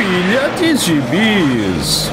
Pilha de Gibis.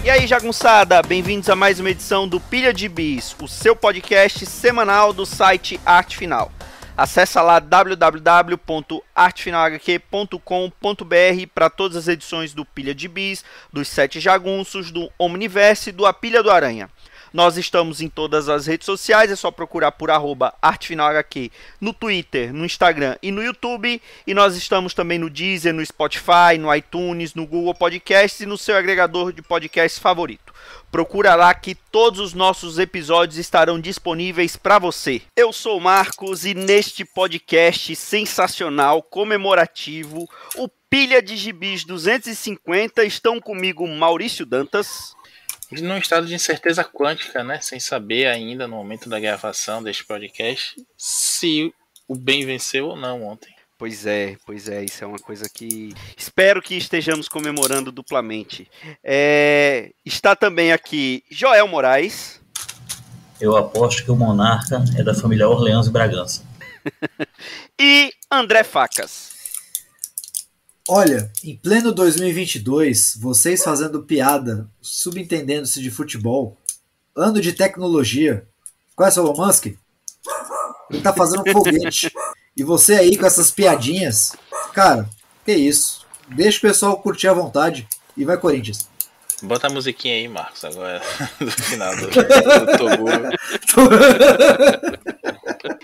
E aí, jagunçada, bem-vindos a mais uma edição do Pilha de Bis, o seu podcast semanal do site Arte Final. Acesse lá www.artefinalhq.com.br para todas as edições do Pilha de Bis, dos Sete Jagunços, do Omniverse e do A Pilha do Aranha. Nós estamos em todas as redes sociais, é só procurar por @artefinalhq no Twitter, no Instagram e no YouTube. E nós estamos também no Deezer, no Spotify, no iTunes, no Google Podcasts e no seu agregador de podcasts favorito. Procura lá que todos os nossos episódios estarão disponíveis para você. Eu sou o Marcos e neste podcast sensacional, comemorativo, o Pilha de Gibis 250, estão comigo Maurício Dantas. Num estado de incerteza quântica, né? Sem saber ainda no momento da gravação deste podcast se o bem venceu ou não ontem. Pois é, isso é uma coisa que espero que estejamos comemorando duplamente. Está também aqui Joel Moraes. Eu aposto que o monarca é da família Orleans e Bragança. E André Facas. Olha, em pleno 2022, vocês fazendo piada, subentendendo-se de futebol, ano de tecnologia, conhece o Elon Musk? Ele tá fazendo um foguete. E você aí com essas piadinhas, cara, que isso? Deixa o pessoal curtir à vontade e vai Corinthians. Bota a musiquinha aí, Marcos, agora do final do Toguro.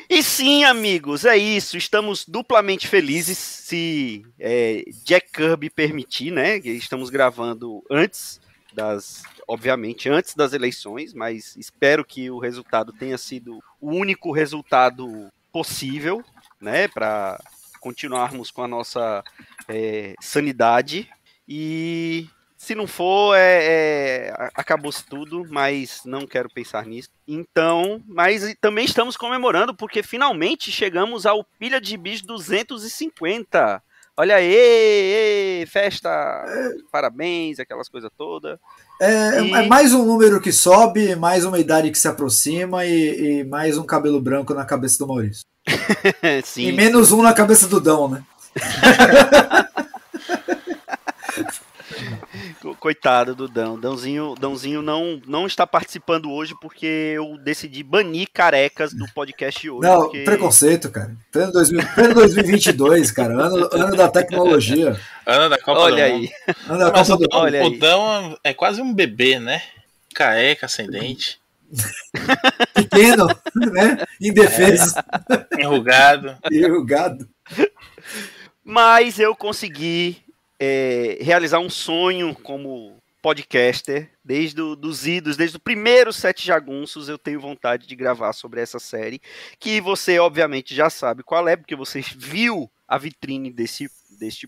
E sim, amigos, é isso. Estamos duplamente felizes, se Jack Kirby permitir, né? Estamos gravando obviamente, antes das eleições, mas espero que o resultado tenha sido o único resultado possível, né? Para continuarmos com a nossa sanidade. E se não for, acabou-se tudo, mas não quero pensar nisso. Então, mas também estamos comemorando, porque finalmente chegamos ao Pilha de Bis 250. Olha aí, festa, parabéns, aquelas coisas todas. É mais um número que sobe, mais uma idade que se aproxima e mais um cabelo branco na cabeça do Maurício. Sim, e menos um na cabeça do Dão, né? Coitado do Dão. Dãozinho não está participando hoje porque eu decidi banir carecas do podcast hoje. Não, porque... preconceito, cara. Pleno 2022, cara. Ano da tecnologia. Ano da Copa Olha do aí. Mundo. Ano da Mas Copa do Mundo. o Dão é quase um bebê, né? Careca, ascendente. Pequeno, né? Indefeso. Enrugado. Enrugado. Mas eu consegui realizar um sonho como podcaster, desde o primeiro Sete Jagunços, eu tenho vontade de gravar sobre essa série, que você obviamente já sabe qual é, porque você viu a vitrine deste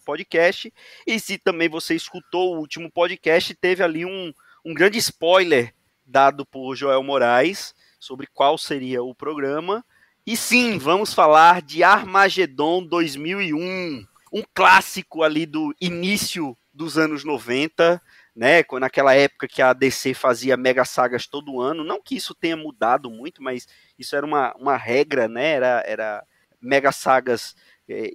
podcast, e se também você escutou o último podcast, teve ali um grande spoiler dado por Joel Moraes, sobre qual seria o programa, e sim, vamos falar de Armagedon 2001, um clássico ali do início dos anos 90, né, naquela época que a DC fazia mega sagas todo ano, não que isso tenha mudado muito, mas isso era uma regra, né, era mega sagas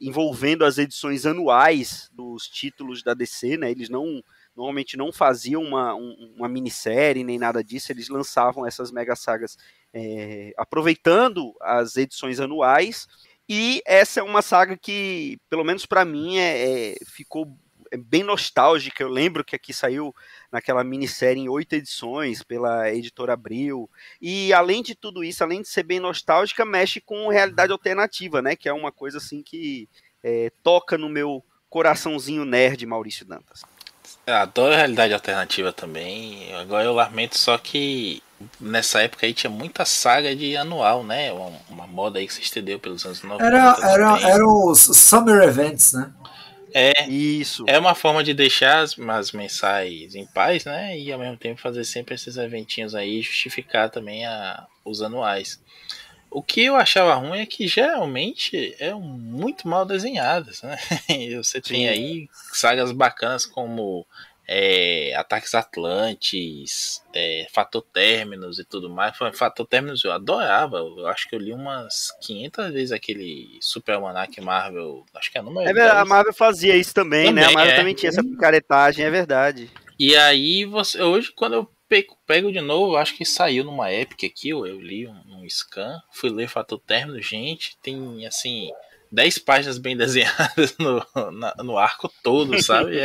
envolvendo as edições anuais dos títulos da DC, né, eles normalmente não faziam uma minissérie nem nada disso, eles lançavam essas mega sagas aproveitando as edições anuais. E essa é uma saga que, pelo menos para mim, ficou bem nostálgica. Eu lembro que aqui saiu naquela minissérie em 8 edições pela editora Abril. E além de tudo isso, além de ser bem nostálgica, mexe com realidade alternativa, né? Que é uma coisa assim que toca no meu coraçãozinho nerd, Maurício Dantas. Eu adoro a realidade alternativa também. Agora eu lamento só que nessa época aí tinha muita saga de anual, né? Uma moda aí que se estendeu pelos anos 90. Eram os Summer Events, né? Isso. É uma forma de deixar as mensais em paz, né? E ao mesmo tempo fazer sempre esses eventinhos aí e justificar também os anuais. O que eu achava ruim é que geralmente eram muito mal desenhadas, né? Você tem aí sagas bacanas como Ataques Atlantes, Fator Terminus e tudo mais. Fator Terminus eu adorava. Eu acho que eu li umas 500 vezes aquele Super Almanac Marvel. Acho que é número 10. A Marvel fazia isso também, né? A Marvel também tinha essa picaretagem, é verdade. E aí, hoje, quando eu pego de novo, acho que saiu numa Epic aqui, eu li um scan, fui ler Fator Terminus, gente, tem assim 10 páginas bem desenhadas no arco todo, sabe?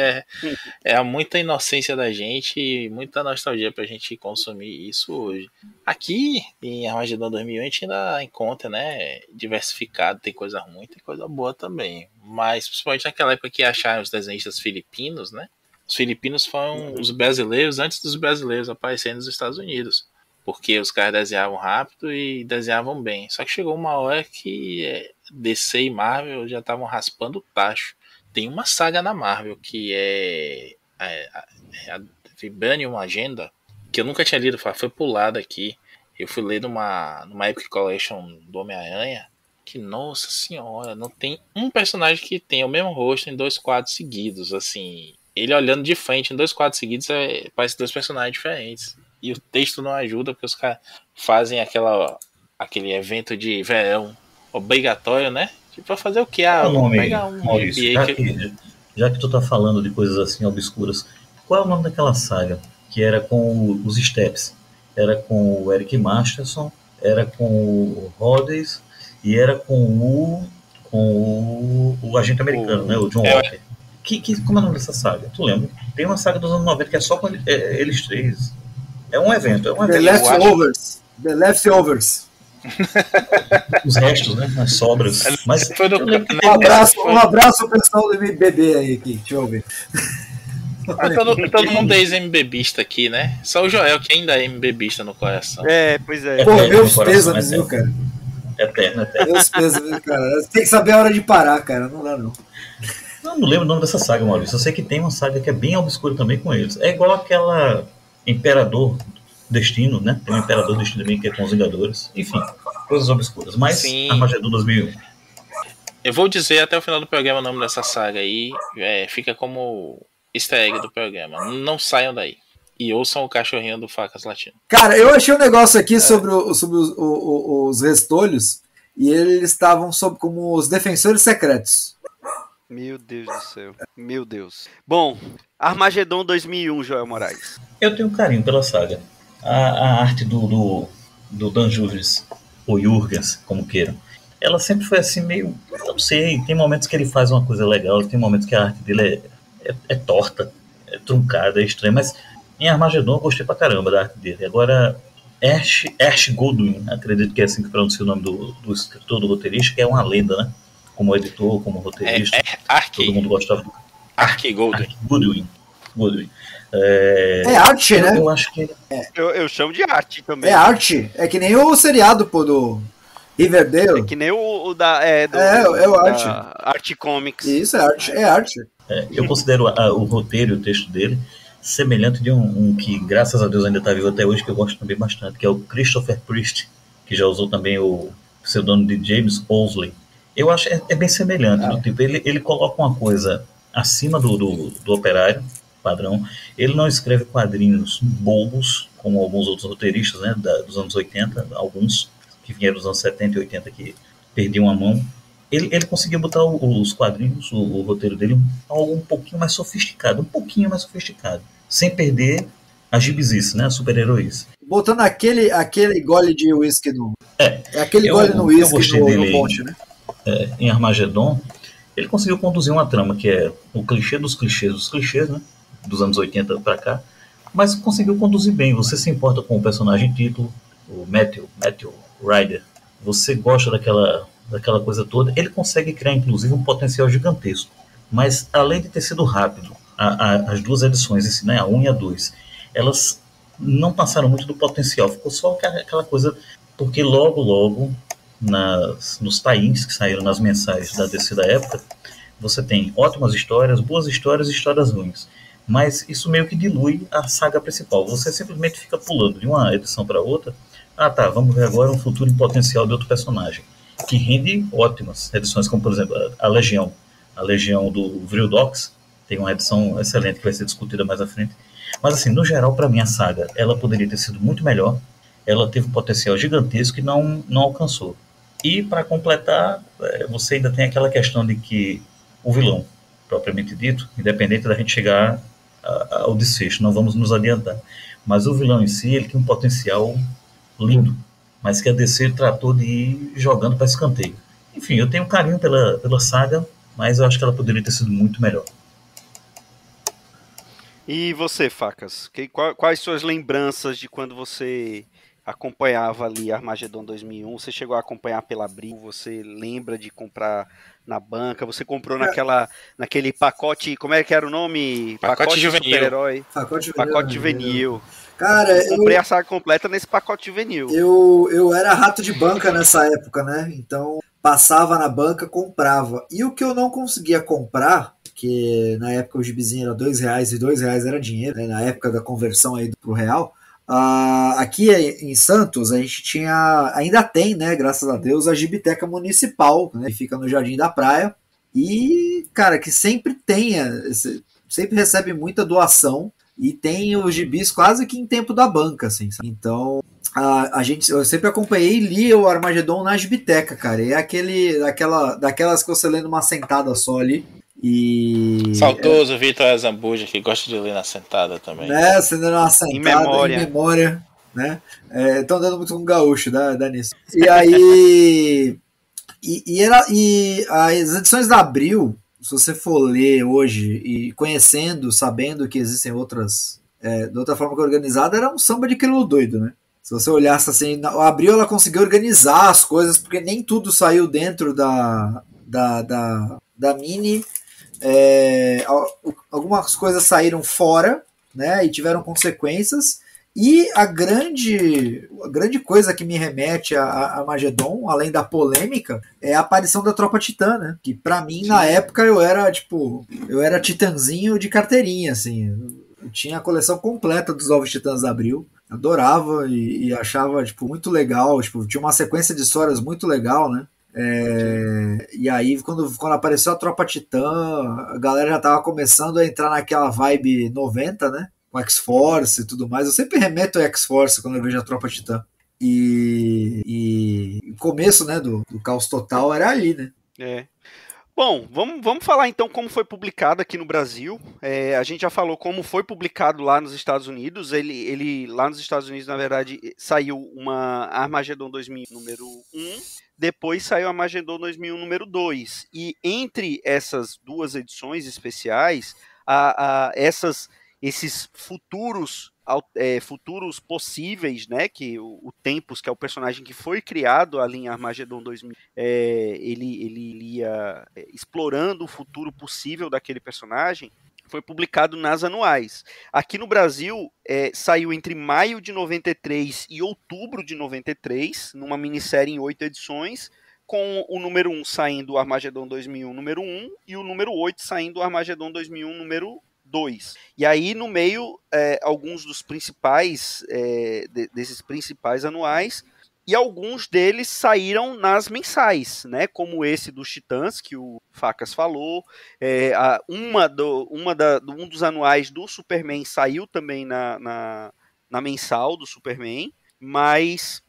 É muita inocência da gente e muita nostalgia pra gente consumir isso hoje. Aqui em Armagedon 2001 a gente ainda encontra, né, diversificado, tem coisa ruim, tem coisa boa também, mas principalmente naquela época que acharam os desenhistas filipinos, né? Os filipinos foram os brasileiros antes dos brasileiros aparecerem nos Estados Unidos, porque os caras desenhavam rápido e desenhavam bem. Só que chegou uma hora que DC e Marvel já estavam raspando o tacho. Tem uma saga na Marvel que é a Vibranium Agenda, que eu nunca tinha lido, foi pulada aqui. Eu fui ler numa Epic Collection do Homem-Aranha, que, nossa senhora, não tem um personagem que tenha o mesmo rosto em 2 quadros seguidos, assim. Ele olhando de frente em 2 quadros seguidos parece 2 personagens diferentes. E o texto não ajuda, porque os caras fazem aquele evento de verão obrigatório, né? Tipo, pra fazer o quê? Pegar um Maurício, já que tu tá falando de coisas assim obscuras, qual é o nome daquela saga? Que era com os Steps. Era com o Eric Masterson, era com o Rhodes e era com o agente americano, né? O John Walker. Como é o nome dessa saga? Tu lembra? Tem uma saga dos anos 90 que é só com eles três. É um evento. The Leftovers. The Leftovers. Os restos, né? As sobras. Mas um abraço ao pessoal do MBB aí, aqui. Deixa eu ver. Todo mundo é ex-MBBista aqui, né? Só o Joel que ainda é MBBista no coração. Pois é. Pô, meus pêsames, viu, cara? Eterno. Meus pêsames, cara. Você tem que saber a hora de parar, cara. Não dá, não. Não lembro o nome dessa saga, Maurício. Eu sei que tem uma saga que é bem obscura também com eles. É igual aquela Imperador Destino, né? Tem um Imperador Destino também que é com os Vingadores. Enfim, coisas obscuras. Mas Sim. Armagedon 2001. Eu vou dizer até o final do programa o nome dessa saga aí. Fica como easter egg do programa. Não saiam daí. E ouçam o cachorrinho do Facas Latino. Cara, eu achei um negócio aqui sobre os restolhos. E eles estavam como os defensores secretos. Meu Deus do céu. Meu Deus. Bom, Armagedon 2001, Joel Moraes. Eu tenho um carinho pela saga. A arte do Dan Jurgens, ou Jurgens, como queiram, ela sempre foi assim meio... Eu não sei, tem momentos que ele faz uma coisa legal, tem momentos que a arte dele é torta, é truncada, é estranha, mas em Armagedon eu gostei pra caramba da arte dele. Agora, Ash Goldwyn, acredito que é assim que pronuncia o nome do escritor, do roteirista, que é uma lenda, né? Como editor, como roteirista. Todo mundo gostava do Goodwin. É arte, né? Eu acho que eu chamo de arte também. É arte. É que nem o seriado, pô, do Riverdale. É que nem o da arte. Arte Comics. Isso, é arte. Eu considero o roteiro e o texto dele semelhante de um que, graças a Deus, ainda está vivo até hoje, que eu gosto também bastante, que é o Christopher Priest, que já usou também o pseudônimo de James Owsley. Eu acho bem semelhante, do tipo, ele coloca uma coisa acima do operário padrão. Ele não escreve quadrinhos bobos, como alguns outros roteiristas, né, dos anos 80, alguns que vieram dos anos 70 e 80 que perdiam a mão. Ele conseguiu botar os quadrinhos, o roteiro dele, algo um pouquinho mais sofisticado, sem perder a gibizice, né, a super-heroíce. Botando aquele gole de uísque no... aquele gole no uísque no ponte, né? Em Armagedon, ele conseguiu conduzir uma trama que é o clichê dos clichês, né, dos anos 80 pra cá, mas conseguiu conduzir bem. Você se importa com o personagem título, o Matthew Ryder, você gosta daquela coisa toda. Ele consegue criar, inclusive, um potencial gigantesco, mas além de ter sido rápido, as duas edições, né, a 1 e a 2, elas não passaram muito do potencial, ficou só aquela coisa, porque logo nos tie-ins que saíram nas mensais da DC da época, você tem ótimas histórias, boas histórias e histórias ruins, mas isso meio que dilui a saga principal. Você simplesmente fica pulando de uma edição para outra, Ah, tá, vamos ver agora um futuro em potencial de outro personagem, que rende ótimas edições, como por exemplo a Legião. A Legião do Vril Dox tem uma edição excelente que vai ser discutida mais à frente. Mas assim, no geral, para mim a saga, ela poderia ter sido muito melhor. Ela teve um potencial gigantesco e não alcançou. E para completar, você ainda tem aquela questão de que o vilão, propriamente dito, independente da gente chegar ao desfecho, não vamos nos adiantar. Mas o vilão em si, ele tem um potencial lindo, mas que a DC tratou de ir jogando para escanteio. Enfim, eu tenho um carinho pela saga, mas eu acho que ela poderia ter sido muito melhor. E você, Facas? Quais suas lembranças de quando você acompanhava ali Armagedon 2001? Você chegou a acompanhar pela Abril? Você lembra de comprar na banca? Você comprou naquele pacote, como é que era o nome? Pacote juvenil. Super-herói. Pacote juvenil. Pacote juvenil. Cara, Eu comprei a saga completa nesse pacote juvenil. Eu era rato de banca nessa época, né? Então passava na banca, comprava. E o que eu não conseguia comprar, que na época o gibizinho era R$2 e R$2 era dinheiro, né? Na época da conversão aí pro real. Aqui em Santos a gente tinha, ainda tem, né? Graças a Deus, a Gibiteca Municipal, né? Que fica no Jardim da Praia. E, cara, que sempre sempre recebe muita doação. E tem os gibis quase que em tempo da banca, assim, sabe? Então, eu sempre acompanhei e li o Armagedon na Gibiteca, cara. E é daquelas que você lê numa sentada só ali. E. Saudoso Vitor Azambuja, que gosta de ler na sentada também. Né, você lê numa sentada, Em memória, né? Estão dando muito com o gaúcho, dá nisso. E aí. E as edições da Abril, se você for ler hoje e conhecendo, sabendo que existem outras, de outra forma que é organizada, era um samba de crioulo doido, né? Se você olhasse assim, a Abril ela conseguiu organizar as coisas, porque nem tudo saiu dentro da mini. Algumas coisas saíram fora, né? E tiveram consequências. E a grande coisa que me remete a Magedon, além da polêmica, é a aparição da Tropa Titã, né? Que pra mim, sim, na época, eu era titãzinho de carteirinha, assim. Eu tinha a coleção completa dos Novos Titãs da Abril. Adorava e achava, muito legal. Tinha uma sequência de histórias muito legal, né? E aí, quando apareceu a Tropa Titã, a galera já tava começando a entrar naquela vibe 90, né? Com X-Force e tudo mais. Eu sempre remeto a X-Force quando eu vejo a Tropa Titã. E o começo, né, do Caos Total era ali, né? Bom, vamos falar então como foi publicado aqui no Brasil. A gente já falou como foi publicado lá nos Estados Unidos. Ele lá nos Estados Unidos, na verdade, saiu uma Armagedon 2000 número 1, depois saiu a Armagedon 2001 número 2. E entre essas duas edições especiais, esses futuros possíveis, né, que o Tempus, que é o personagem que foi criado ali em Armagedon 2000, ele ia explorando o futuro possível daquele personagem, foi publicado nas anuais. Aqui no Brasil, saiu entre maio de 93 e outubro de 93, numa minissérie em 8 edições, com o número 1 saindo o Armagedon 2001 número 1 e o número 8 saindo o Armagedon 2001 número 2. E aí, no meio, alguns dos principais, desses principais anuais, e alguns deles saíram nas mensais, né? Como esse dos Titãs, que o Facas falou. Um dos anuais do Superman saiu também na mensal do Superman, mas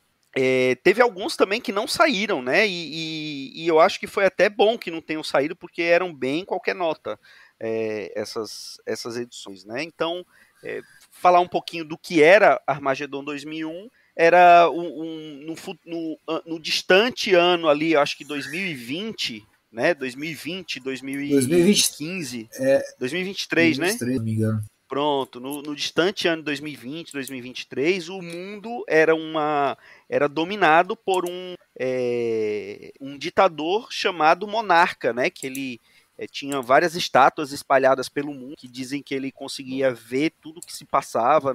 teve alguns também que não saíram, né? E eu acho que foi até bom que não tenham saído, porque eram bem qualquer nota. Essas edições, né? Então, falar um pouquinho do que era Armagedon 2001, era no distante ano ali, acho que 2020, né? 2020, 2015, 2023, né? 2023, não me engano. Pronto, no distante ano 2020, 2023, o mundo era dominado por um ditador chamado Monarca, né? Que tinha várias estátuas espalhadas pelo mundo que dizem que ele conseguia ver tudo que se passava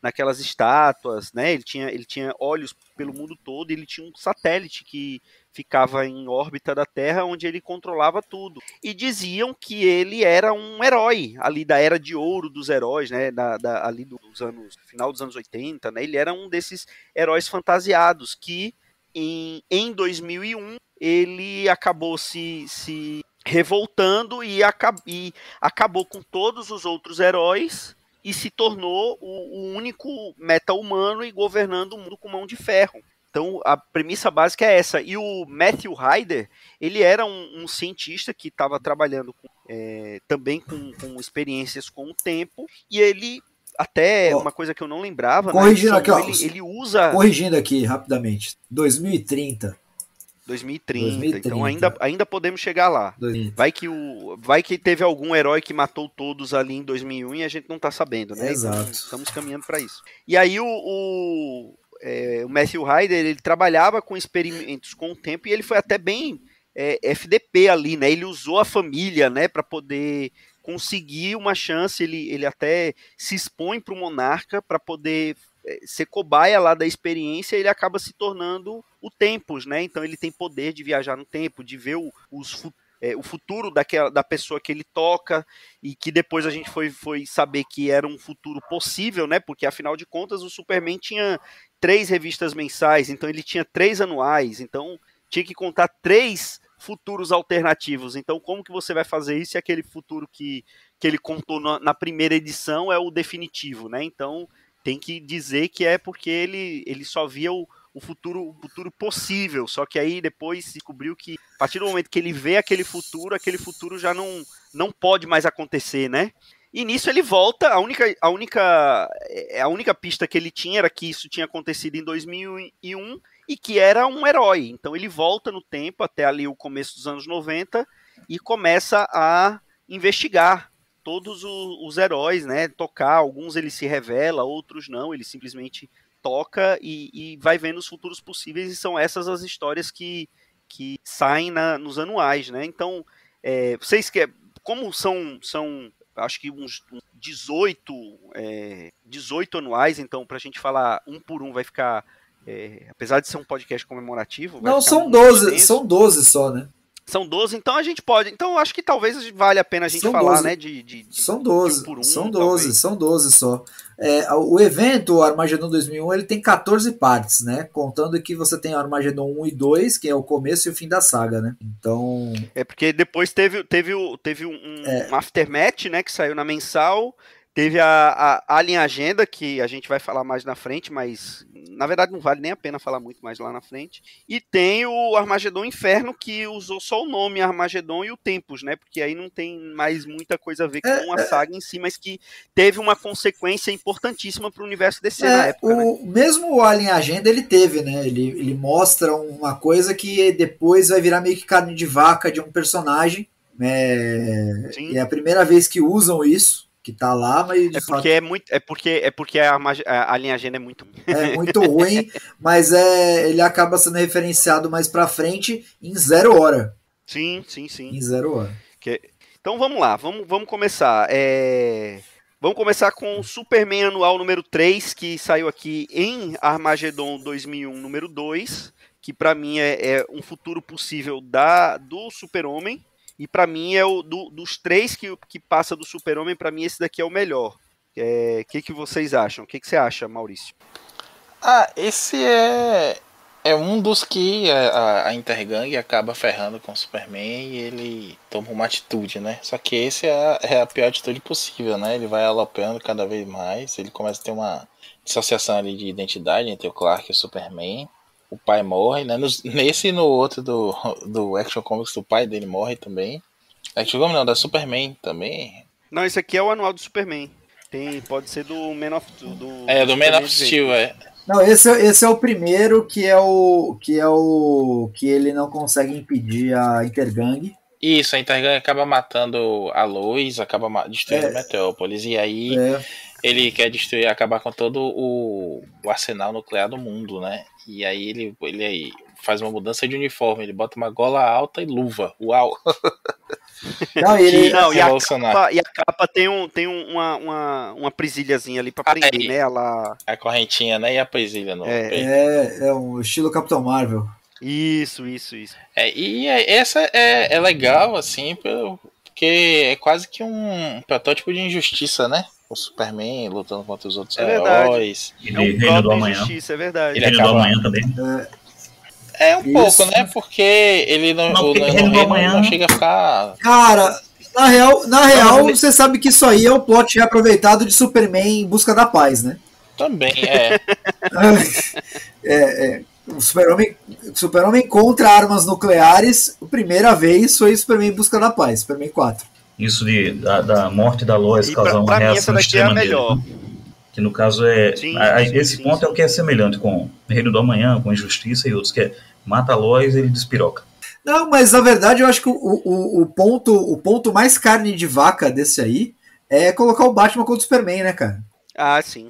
naquelas estátuas, né? Ele tinha olhos pelo mundo todo, e ele tinha um satélite que ficava em órbita da Terra, onde ele controlava tudo. E diziam que ele era um herói, ali da Era de Ouro dos heróis, né? Ali dos anos, final dos anos 80, né? Ele era um desses heróis fantasiados que em 2001 ele acabou se revoltando e acabou com todos os outros heróis e se tornou o único meta-humano e governando o mundo com mão de ferro. Então, a premissa básica é essa. E o Matthew Ryder, ele era um cientista que estava trabalhando também com experiências com o tempo, e ele, até uma coisa que eu não lembrava, corrigindo né, aqui, ó, ele usa... Corrigindo aqui, rapidamente. 2030. 2030, então ainda podemos chegar lá. 2030. Vai que teve algum herói que matou todos ali em 2001 e a gente não tá sabendo, né? Exato. Então, estamos caminhando para isso. E aí o Matthew Ryder, ele trabalhava com experimentos com o tempo, e ele foi até bem FDP ali, né? Ele usou a família, né, para poder conseguir uma chance. Ele até se expõe para o monarca para poder ser cobaia lá da experiência. Ele acaba se tornando o Tempus, né? Então ele tem poder de viajar no tempo, de ver o futuro da pessoa que ele toca, e que depois a gente foi saber que era um futuro possível, né? Porque afinal de contas o Superman tinha 3 revistas mensais, então ele tinha 3 anuais, então tinha que contar 3 futuros alternativos. Então como que você vai fazer isso se aquele futuro que ele contou na primeira edição é o definitivo, né? Então tem que dizer que é porque ele só via o futuro possível, só que aí depois descobriu que a partir do momento que ele vê aquele futuro já não pode mais acontecer, né? E nisso ele volta. A única pista que ele tinha era que isso tinha acontecido em 2001 e que era um herói. Então ele volta no tempo até ali o começo dos anos 90 e começa a investigar todos os heróis, né? Tocar, alguns ele se revela, outros não, ele simplesmente toca e vai vendo os futuros possíveis, e são essas as histórias que saem nos anuais, né? Então, vocês como são acho que uns 18 anuais, então pra gente falar um por um vai ficar, apesar de ser um podcast comemorativo... Não, são 12, são 12 só, né? São 12, então a gente pode... Então acho que talvez valha a pena a gente falar, 12. Né? São 12, de um por um, são 12, são 12 só. O evento, o Armagedon 2001, ele tem 14 partes, né? Contando que você tem o Armagedon 1 e 2, que é o começo e o fim da saga, né? Então... porque depois teve um Aftermath, né? Que saiu na mensal. Teve a Alien Agenda, que a gente vai falar mais na frente, mas na verdade não vale nem a pena falar muito mais lá na frente. E tem o Armagedon Inferno, que usou só o nome Armagedon e o Tempus, né? Porque aí não tem mais muita coisa a ver com a saga em si, mas que teve uma consequência importantíssima para o universo DC na época. Mesmo o Alien Agenda ele teve, né? Ele mostra uma coisa que depois vai virar meio que carne de vaca de um personagem. É a primeira vez que usam isso. Que tá lá, mas porque a linha agenda é muito muito ruim, mas ele acaba sendo referenciado mais pra frente em 0 hora. Sim. Em 0 hora. Então vamos lá, vamos começar. Vamos começar com o Superman Anual número 3, que saiu aqui em Armagedon 2001 número 2, que pra mim é um futuro possível do Super-Homem. E pra mim dos 3 que passa do Super-Homem, pra mim esse daqui é o melhor. Que vocês acham? O que você acha, Maurício? Esse é um dos que a Intergang acaba ferrando com o Superman e ele toma uma atitude, né? Só que esse é a pior atitude possível, né? Ele vai alopando cada vez mais, ele começa a ter uma dissociação ali de identidade entre o Clark e o Superman. O pai morre, né? Nesse e no outro do Action Comics, o pai dele morre também. Action Comics não, da Superman também. Não, esse aqui é o anual do Superman. Pode ser do Man of Steel. Do Man of Steel, Não, esse é o primeiro que ele não consegue impedir a Intergang. Isso, a Intergang acaba matando a Lois, acaba destruindo Metrópolis. E aí ele quer acabar com todo o arsenal nuclear do mundo, né? E aí ele faz uma mudança de uniforme, ele bota uma gola alta e luva. Uau! Não, ele, Não, e Revolucionário. a capa tem uma presilhazinha ali pra prender, né? Ela... A correntinha, né? E a presilha no peito. é um estilo Capitão Marvel. Isso. Essa é legal, assim, porque é quase que um protótipo de injustiça, né? O Superman lutando contra os outros heróis. E É um de Reino do próprio Amanhã. injustiça, é verdade. Ele Reino do acaba- Amanhã também. É um Isso. pouco, né? Porque ele Não, no porque reino Reino do Amanhã- não chega a ficar. Cara, na real, mas você sabe que isso aí é o plot reaproveitado de Superman em busca da paz, né? Também, O Super-Homem contra armas nucleares, a primeira vez foi Superman em busca da paz, Superman 4. Isso da morte da Lois E causar uma pra mim essa reação daqui é a extrema dele. melhor. Que no caso é. Sim, esse sim, ponto sim. é o que é semelhante com Reino do Amanhã, com Injustiça e outros, que é mata a Lois e ele despiroca. Não, mas na verdade eu acho que o ponto mais carne de vaca desse aí é colocar o Batman contra o Superman, né, cara? Ah, sim.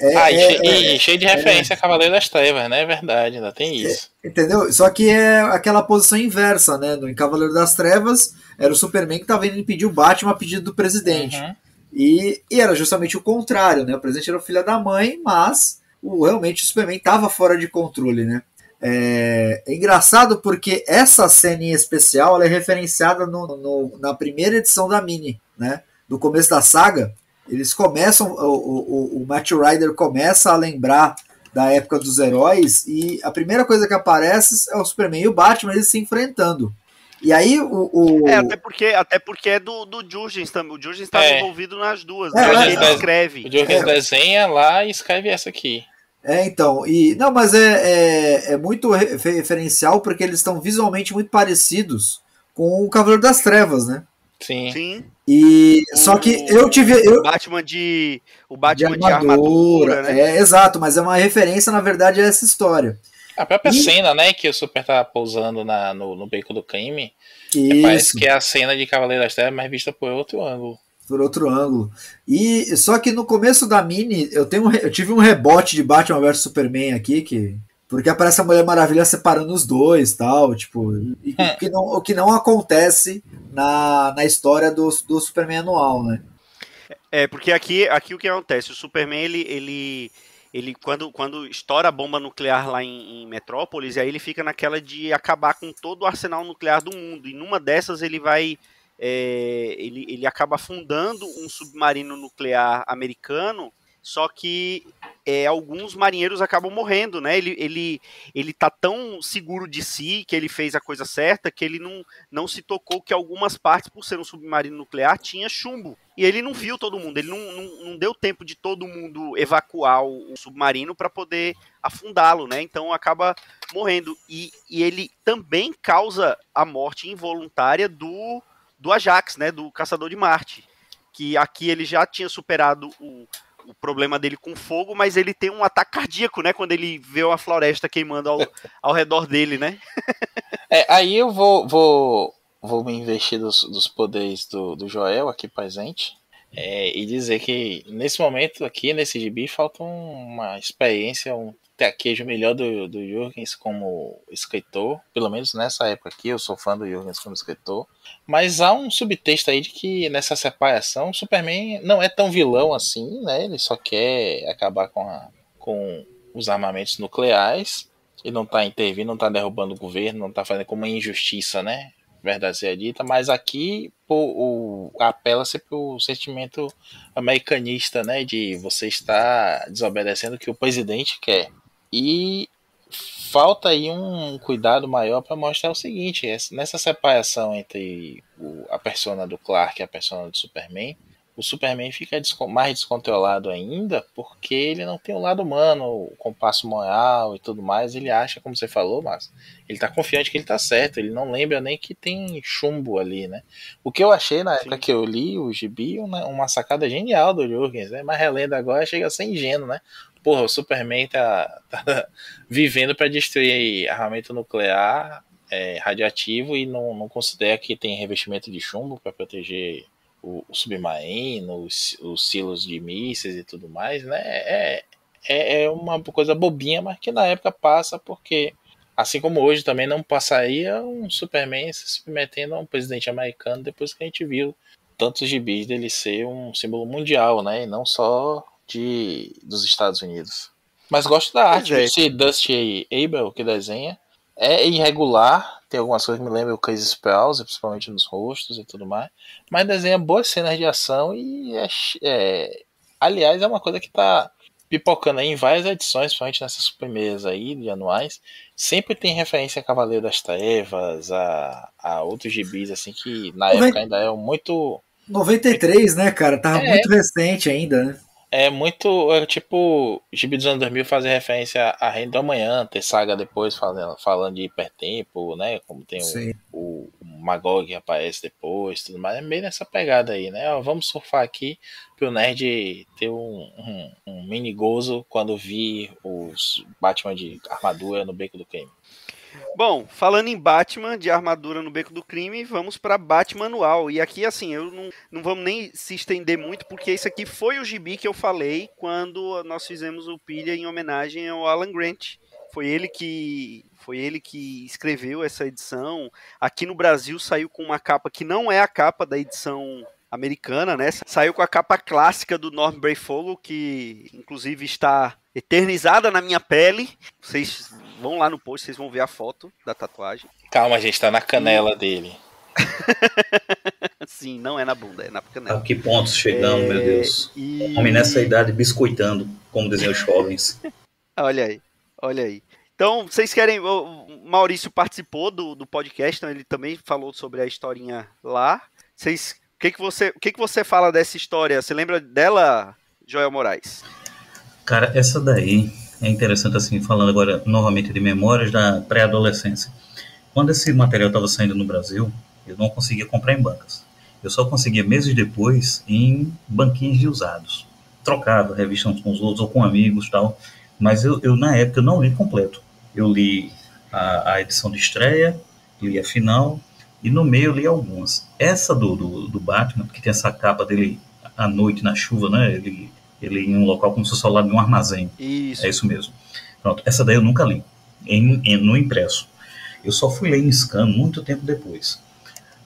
Cheio de referência a Cavaleiro das Trevas, né? É verdade, ainda tem isso. Entendeu? Só que é aquela posição inversa, né? Em Cavaleiro das Trevas, era o Superman que estava indo impedir o Batman a pedido do presidente. Uhum. E era justamente o contrário, né? O presidente era o filho da mãe, mas realmente o Superman estava fora de controle, né? É engraçado porque essa cena em especial ela é referenciada na primeira edição da Mini, né? Do começo da saga. Eles começam, o Matt Rider começa a lembrar da época dos heróis e a primeira coisa que aparece é o Superman e o Batman eles se enfrentando. E aí até porque é do Jurgens também. O Jurgens estava envolvido nas duas, É, né? é, Ele escreve. O Jurgens desenha lá e escreve essa aqui. Então, não, mas é muito referencial porque eles estão visualmente muito parecidos com o Cavaleiro das Trevas, né? Sim. E só que o Batman de armadura, né? Exato, mas é uma referência na verdade a essa história. A própria cena, né, que o Super tá pousando no beco do crime, parece que é a cena de Cavaleiro das Trevas, mas vista por outro ângulo. Por outro ângulo. E só que no começo da Mini, eu tive um rebote de Batman vs Superman aqui, porque aparece a Mulher Maravilha separando os dois, tal, tipo, o que não acontece na história do Superman anual, né? Porque aqui o que acontece, o Superman ele quando estoura a bomba nuclear lá em Metrópolis, aí ele fica naquela de acabar com todo o arsenal nuclear do mundo, e numa dessas ele vai ele acaba fundando um submarino nuclear americano, só que alguns marinheiros acabam morrendo, né? Ele tá tão seguro de si que ele fez a coisa certa que ele não se tocou que algumas partes, por ser um submarino nuclear, tinha chumbo. E ele não viu todo mundo, ele não deu tempo de todo mundo evacuar o submarino para poder afundá-lo, né? Então acaba morrendo. E ele também causa a morte involuntária do Ajax, né? Do Caçador de Marte. Que aqui ele já tinha superado o problema dele com fogo, mas ele tem um ataque cardíaco, né? Quando ele vê uma floresta queimando ao redor dele, né? Aí eu vou me investir dos poderes do Joel aqui presente e dizer que nesse momento aqui, nesse gibi, falta uma experiência, um traquejo melhor do Jurgens como escritor, pelo menos nessa época aqui, eu sou fã do Jurgens como escritor, mas há um subtexto aí de que nessa separação o Superman não é tão vilão assim, né? Ele só quer acabar com os armamentos nucleares, ele não tá intervindo, não tá derrubando o governo, não tá fazendo como uma injustiça, né? Verdade seja dita, mas aqui apela-se pro sentimento americanista, né? De você estar desobedecendo o que o presidente quer. E falta aí um cuidado maior para mostrar o seguinte: nessa separação entre a persona do Clark e a persona do Superman, o Superman fica mais descontrolado ainda porque ele não tem o lado humano, o compasso moral e tudo mais. Ele acha, como você falou, mas ele tá confiante que ele tá certo, ele não lembra nem que tem chumbo ali, né? O que eu achei na época que eu li o gibi, uma sacada genial do Jurgens, né? Mas relendo agora chega a ser ingênuo, né? Porra, o Superman tá vivendo para destruir armamento nuclear radioativo e não considera que tem revestimento de chumbo para proteger o submarino, os silos de mísseis e tudo mais, né? É uma coisa bobinha, mas que na época passa porque Assim como hoje também não passaria um Superman se submetendo a um presidente americano depois que a gente viu tantos gibis dele ser um símbolo mundial, né? E não só dos Estados Unidos. Mas gosto da arte, esse Dusty Abel que desenha. É irregular, tem algumas coisas que me lembram o Crazy Sprouse, principalmente nos rostos e tudo mais. Mas desenha boas cenas de ação e aliás, é uma coisa que tá pipocando aí em várias edições, principalmente nessas primeiras aí, de anuais. Sempre tem referência a Cavaleiro das Trevas, a outros gibis, assim, que na época ainda eram muito... 93, né, cara? Tava muito recente ainda, né? É muito, tipo, gibi dos anos 2000 fazer referência a Reino do Amanhã, ter saga depois falando de hipertempo, né? Como tem o Magog que aparece depois, tudo mais. É meio nessa pegada aí, né? Ó, vamos surfar aqui pro nerd ter um mini gozo quando vi os Batman de armadura no Beco do Crime. Bom, falando em Batman de armadura no Beco do Crime, vamos para Batman anual. E aqui, assim, eu não vamos nem se estender muito, porque isso aqui foi o gibi que eu falei quando nós fizemos o Pilha em homenagem ao Alan Grant. Foi ele que escreveu essa edição. Aqui no Brasil saiu com uma capa que não é a capa da edição americana, né? Saiu com a capa clássica do Norm Breyfogle, que inclusive está eternizada na minha pele. Vocês vão lá no post, vocês vão ver a foto da tatuagem. Calma, gente, tá na canela dele. Sim, não é na bunda, é na canela. A que pontos chegamos, meu Deus. Homem nessa idade biscoitando, como diziam os jovens. Olha aí. Então, vocês querem... O Maurício participou do podcast, então ele também falou sobre a historinha lá. Vocês... O que você fala dessa história? Você lembra dela, Joel Moraes? Cara, essa daí é interessante, assim, falando agora novamente de memórias da pré-adolescência. Quando esse material estava saindo no Brasil, eu não conseguia comprar em bancas. Eu só conseguia meses depois em banquinhos de usados. Trocava revistas uns com os outros ou com amigos e tal. Mas eu, na época, eu não li completo. Eu li a edição de estreia, li a final... E no meio eu li algumas. Essa do Batman, que tem essa capa dele à noite na chuva, né? Ele em um local como se fosse ao lado de um armazém. Isso. É isso mesmo. Pronto, essa daí eu nunca li, no impresso. Eu só fui ler em scan muito tempo depois.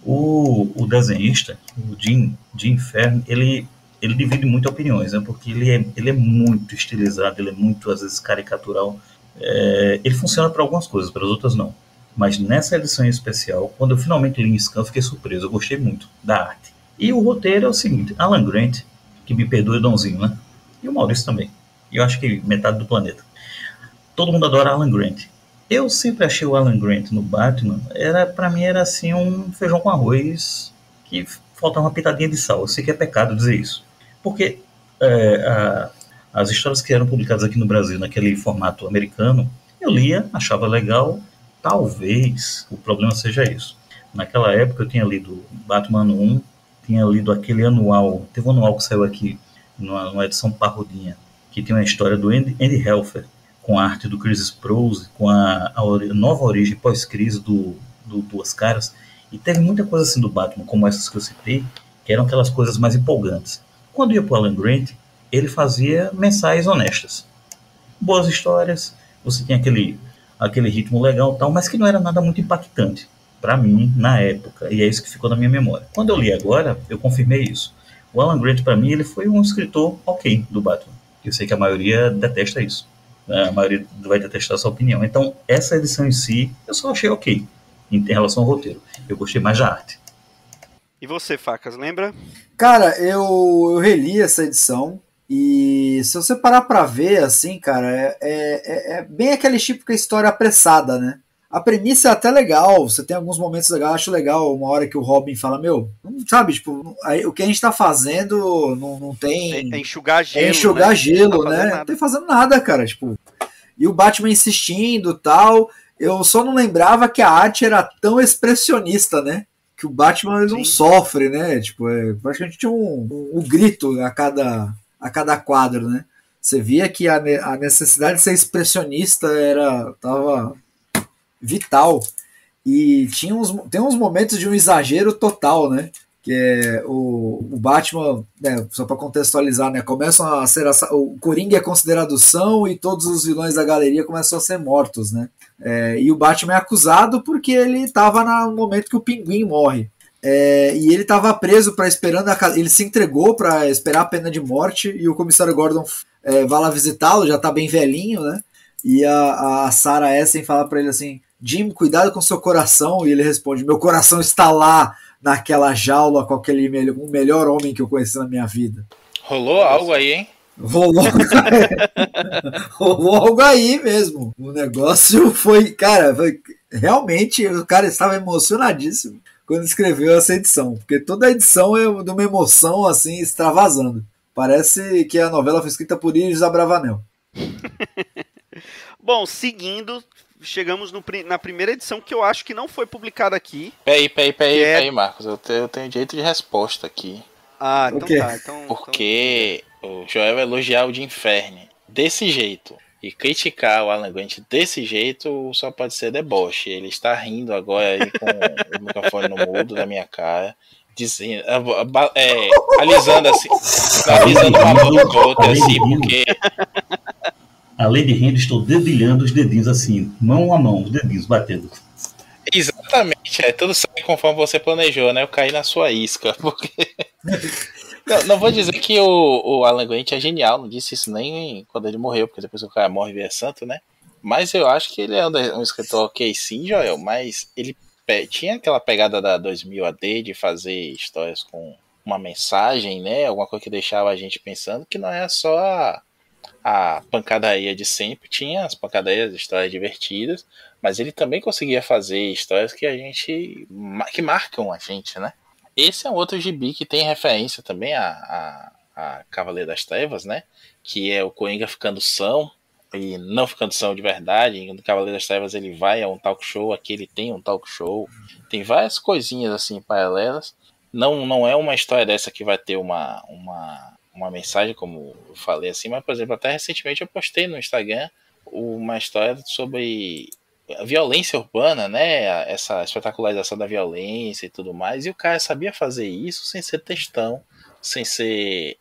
O desenhista, o Jim Fern, ele divide muito opiniões, né? Porque ele é muito estilizado, ele é muito, às vezes, caricatural. Ele funciona para algumas coisas, para as outras não. Mas nessa edição em especial, quando eu finalmente li em scan, eu fiquei surpreso. Eu gostei muito da arte. E o roteiro é o seguinte: Alan Grant, que me perdoe, Donzinho, né? E o Maurício também. E eu acho que metade do planeta. Todo mundo adora Alan Grant. Eu sempre achei o Alan Grant no Batman, pra mim era assim um feijão com arroz que faltava uma pitadinha de sal. Eu sei que é pecado dizer isso. Porque as histórias que eram publicadas aqui no Brasil, naquele formato americano, eu lia, achava legal. Talvez o problema seja isso. Naquela época eu tinha lido Batman 1, tinha lido aquele anual, teve um anual que saiu aqui, numa edição parrudinha, que tem uma história do Andy Helfer, com a arte do Chris Sprouse, com a nova origem pós-crise do Duas Caras, e teve muita coisa assim do Batman, como essas que eu citei, que eram aquelas coisas mais empolgantes. Quando ia para o Alan Grant, ele fazia mensais honestas. Boas histórias, você tinha aquele ritmo legal tal, mas que não era nada muito impactante para mim na época, e é isso que ficou na minha memória. Quando eu li agora, eu confirmei isso. O Alan Grant, para mim, ele foi um escritor ok do Batman. Eu sei que a maioria detesta isso. A maioria vai detestar essa opinião. Então, essa edição em si, eu só achei ok em relação ao roteiro. Eu gostei mais da arte. E você, Facas, lembra? Cara, eu reli essa edição. E se você parar pra ver, assim, cara, é bem aquele tipo de história apressada, né? A premissa é até legal, você tem alguns momentos legais, acho legal uma hora que o Robin fala, sabe, tipo, o que a gente tá fazendo não tem... É enxugar gelo, é enxugar, né? Gelo, tá, né? Não tem fazendo nada, cara, tipo... E o Batman insistindo e tal, eu só não lembrava que a arte era tão expressionista, né? Que o Batman ele não sofre, né? Tipo, praticamente tinha um grito a cada quadro, né? Você via que a necessidade de ser expressionista tava vital. E tem uns momentos de um exagero total, né? que é o Batman, né, só para contextualizar, né, começam a ser o Coringa é considerado são e todos os vilões da galeria começam a ser mortos, né? E o Batman é acusado porque ele estava no momento que o Pinguim morre. E ele estava preso para esperando ele se entregou para esperar a pena de morte e o comissário Gordon vai lá visitá-lo, já está bem velhinho, né? E a Sarah Essen fala para ele assim: Jim, cuidado com seu coração. E ele responde: meu coração está lá naquela jaula com o melhor homem que eu conheci na minha vida. Rolou algo aí, hein? Rolou algo aí mesmo. O negócio foi, cara, realmente o cara estava emocionadíssimo quando escreveu essa edição, porque toda a edição é de uma emoção assim extravasando. Parece que a novela foi escrita por Iris Abravanel. Bom, seguindo, chegamos na primeira edição que eu acho que não foi publicada aqui. Peraí, Marcos. Eu tenho direito de resposta aqui. Ah, então tá. Porque o Joel vai elogiar o de Inferno desse jeito e criticar o Alan Grant desse jeito só pode ser deboche. Ele está rindo agora aí com o microfone no mudo da minha cara, dizendo, alisando assim, alisando uma boca assim, porque... Além de rindo, estou dedilhando os dedinhos assim, mão a mão, os dedinhos batendo. Exatamente, tudo sai conforme você planejou, né? Eu caí na sua isca, porque... não vou dizer que o Alan Grant é genial, não disse isso nem quando ele morreu, porque depois o cara morre e vira santo, né? Mas eu acho que ele é um escritor ok, sim, Joel, mas ele tinha aquela pegada da 2000 AD de fazer histórias com uma mensagem, né? Alguma coisa que deixava a gente pensando que não é só a pancadaria de sempre, tinha as pancadarias, histórias divertidas, mas ele também conseguia fazer histórias que marcam a gente, né? Esse é um outro gibi que tem referência também a Cavaleiro das Trevas, né? Que é o Coringa ficando são e não ficando são de verdade. No Cavaleiro das Trevas ele vai a um talk show, aqui ele tem um talk show. Tem várias coisinhas assim paralelas. Não é uma história dessa que vai ter uma mensagem, como eu falei assim, mas, por exemplo, até recentemente eu postei no Instagram uma história sobre a violência urbana, né? Essa espetacularização da violência e tudo mais, e o cara sabia fazer isso sem ser textão, sem ser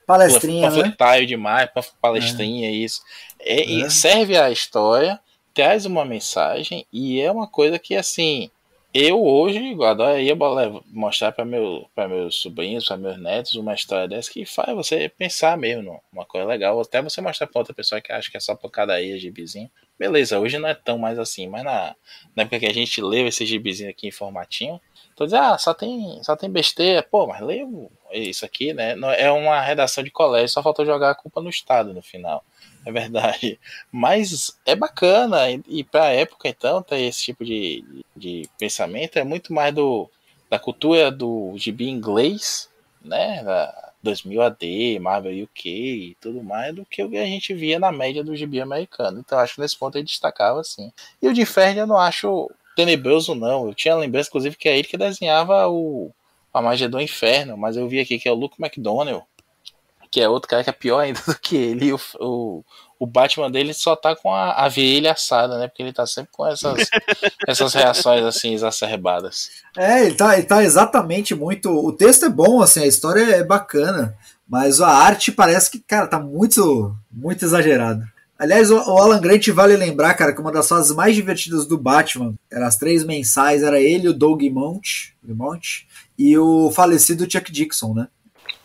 palestrinha, panfletário demais, palestrinha, isso. E serve a história, traz uma mensagem, e é uma coisa que, assim, eu hoje adoraria mostrar para meus sobrinhos, para meus netos, uma história dessa que faz você pensar mesmo numa coisa legal. Até você mostrar para outra pessoa que acha que é só pancadaria, gibizinho. Beleza, hoje não é tão mais assim, mas na época que a gente leu esse gibizinho aqui em formatinho, tô dizendo, só tem besteira. Pô, mas leio isso aqui, né? É uma redação de colégio, só faltou jogar a culpa no Estado no final. É verdade. Mas é bacana, e pra época, então, ter esse tipo de pensamento é muito mais da cultura do gibi inglês, né? Da 2000 AD, Marvel UK e tudo mais, do que o que a gente via na média do gibi americano. Então, acho que nesse ponto ele destacava, assim. E o de Inferno eu não acho tenebroso, não. Eu tinha lembrança, inclusive, que é ele que desenhava a magia do inferno, mas eu vi aqui que é o Luke McDonnell, que é outro cara que é pior ainda do que ele. E o Batman dele só tá com a virilha assada, né? Porque ele tá sempre com essas reações assim exacerbadas. Ele tá exatamente muito. O texto é bom, assim, a história é bacana, mas a arte parece que, cara, tá muito, muito exagerado. Aliás, o Alan Grant vale lembrar, cara, que uma das fases mais divertidas do Batman eram as 3 mensais, era ele, o Doug Mont e o falecido Chuck Dixon, né?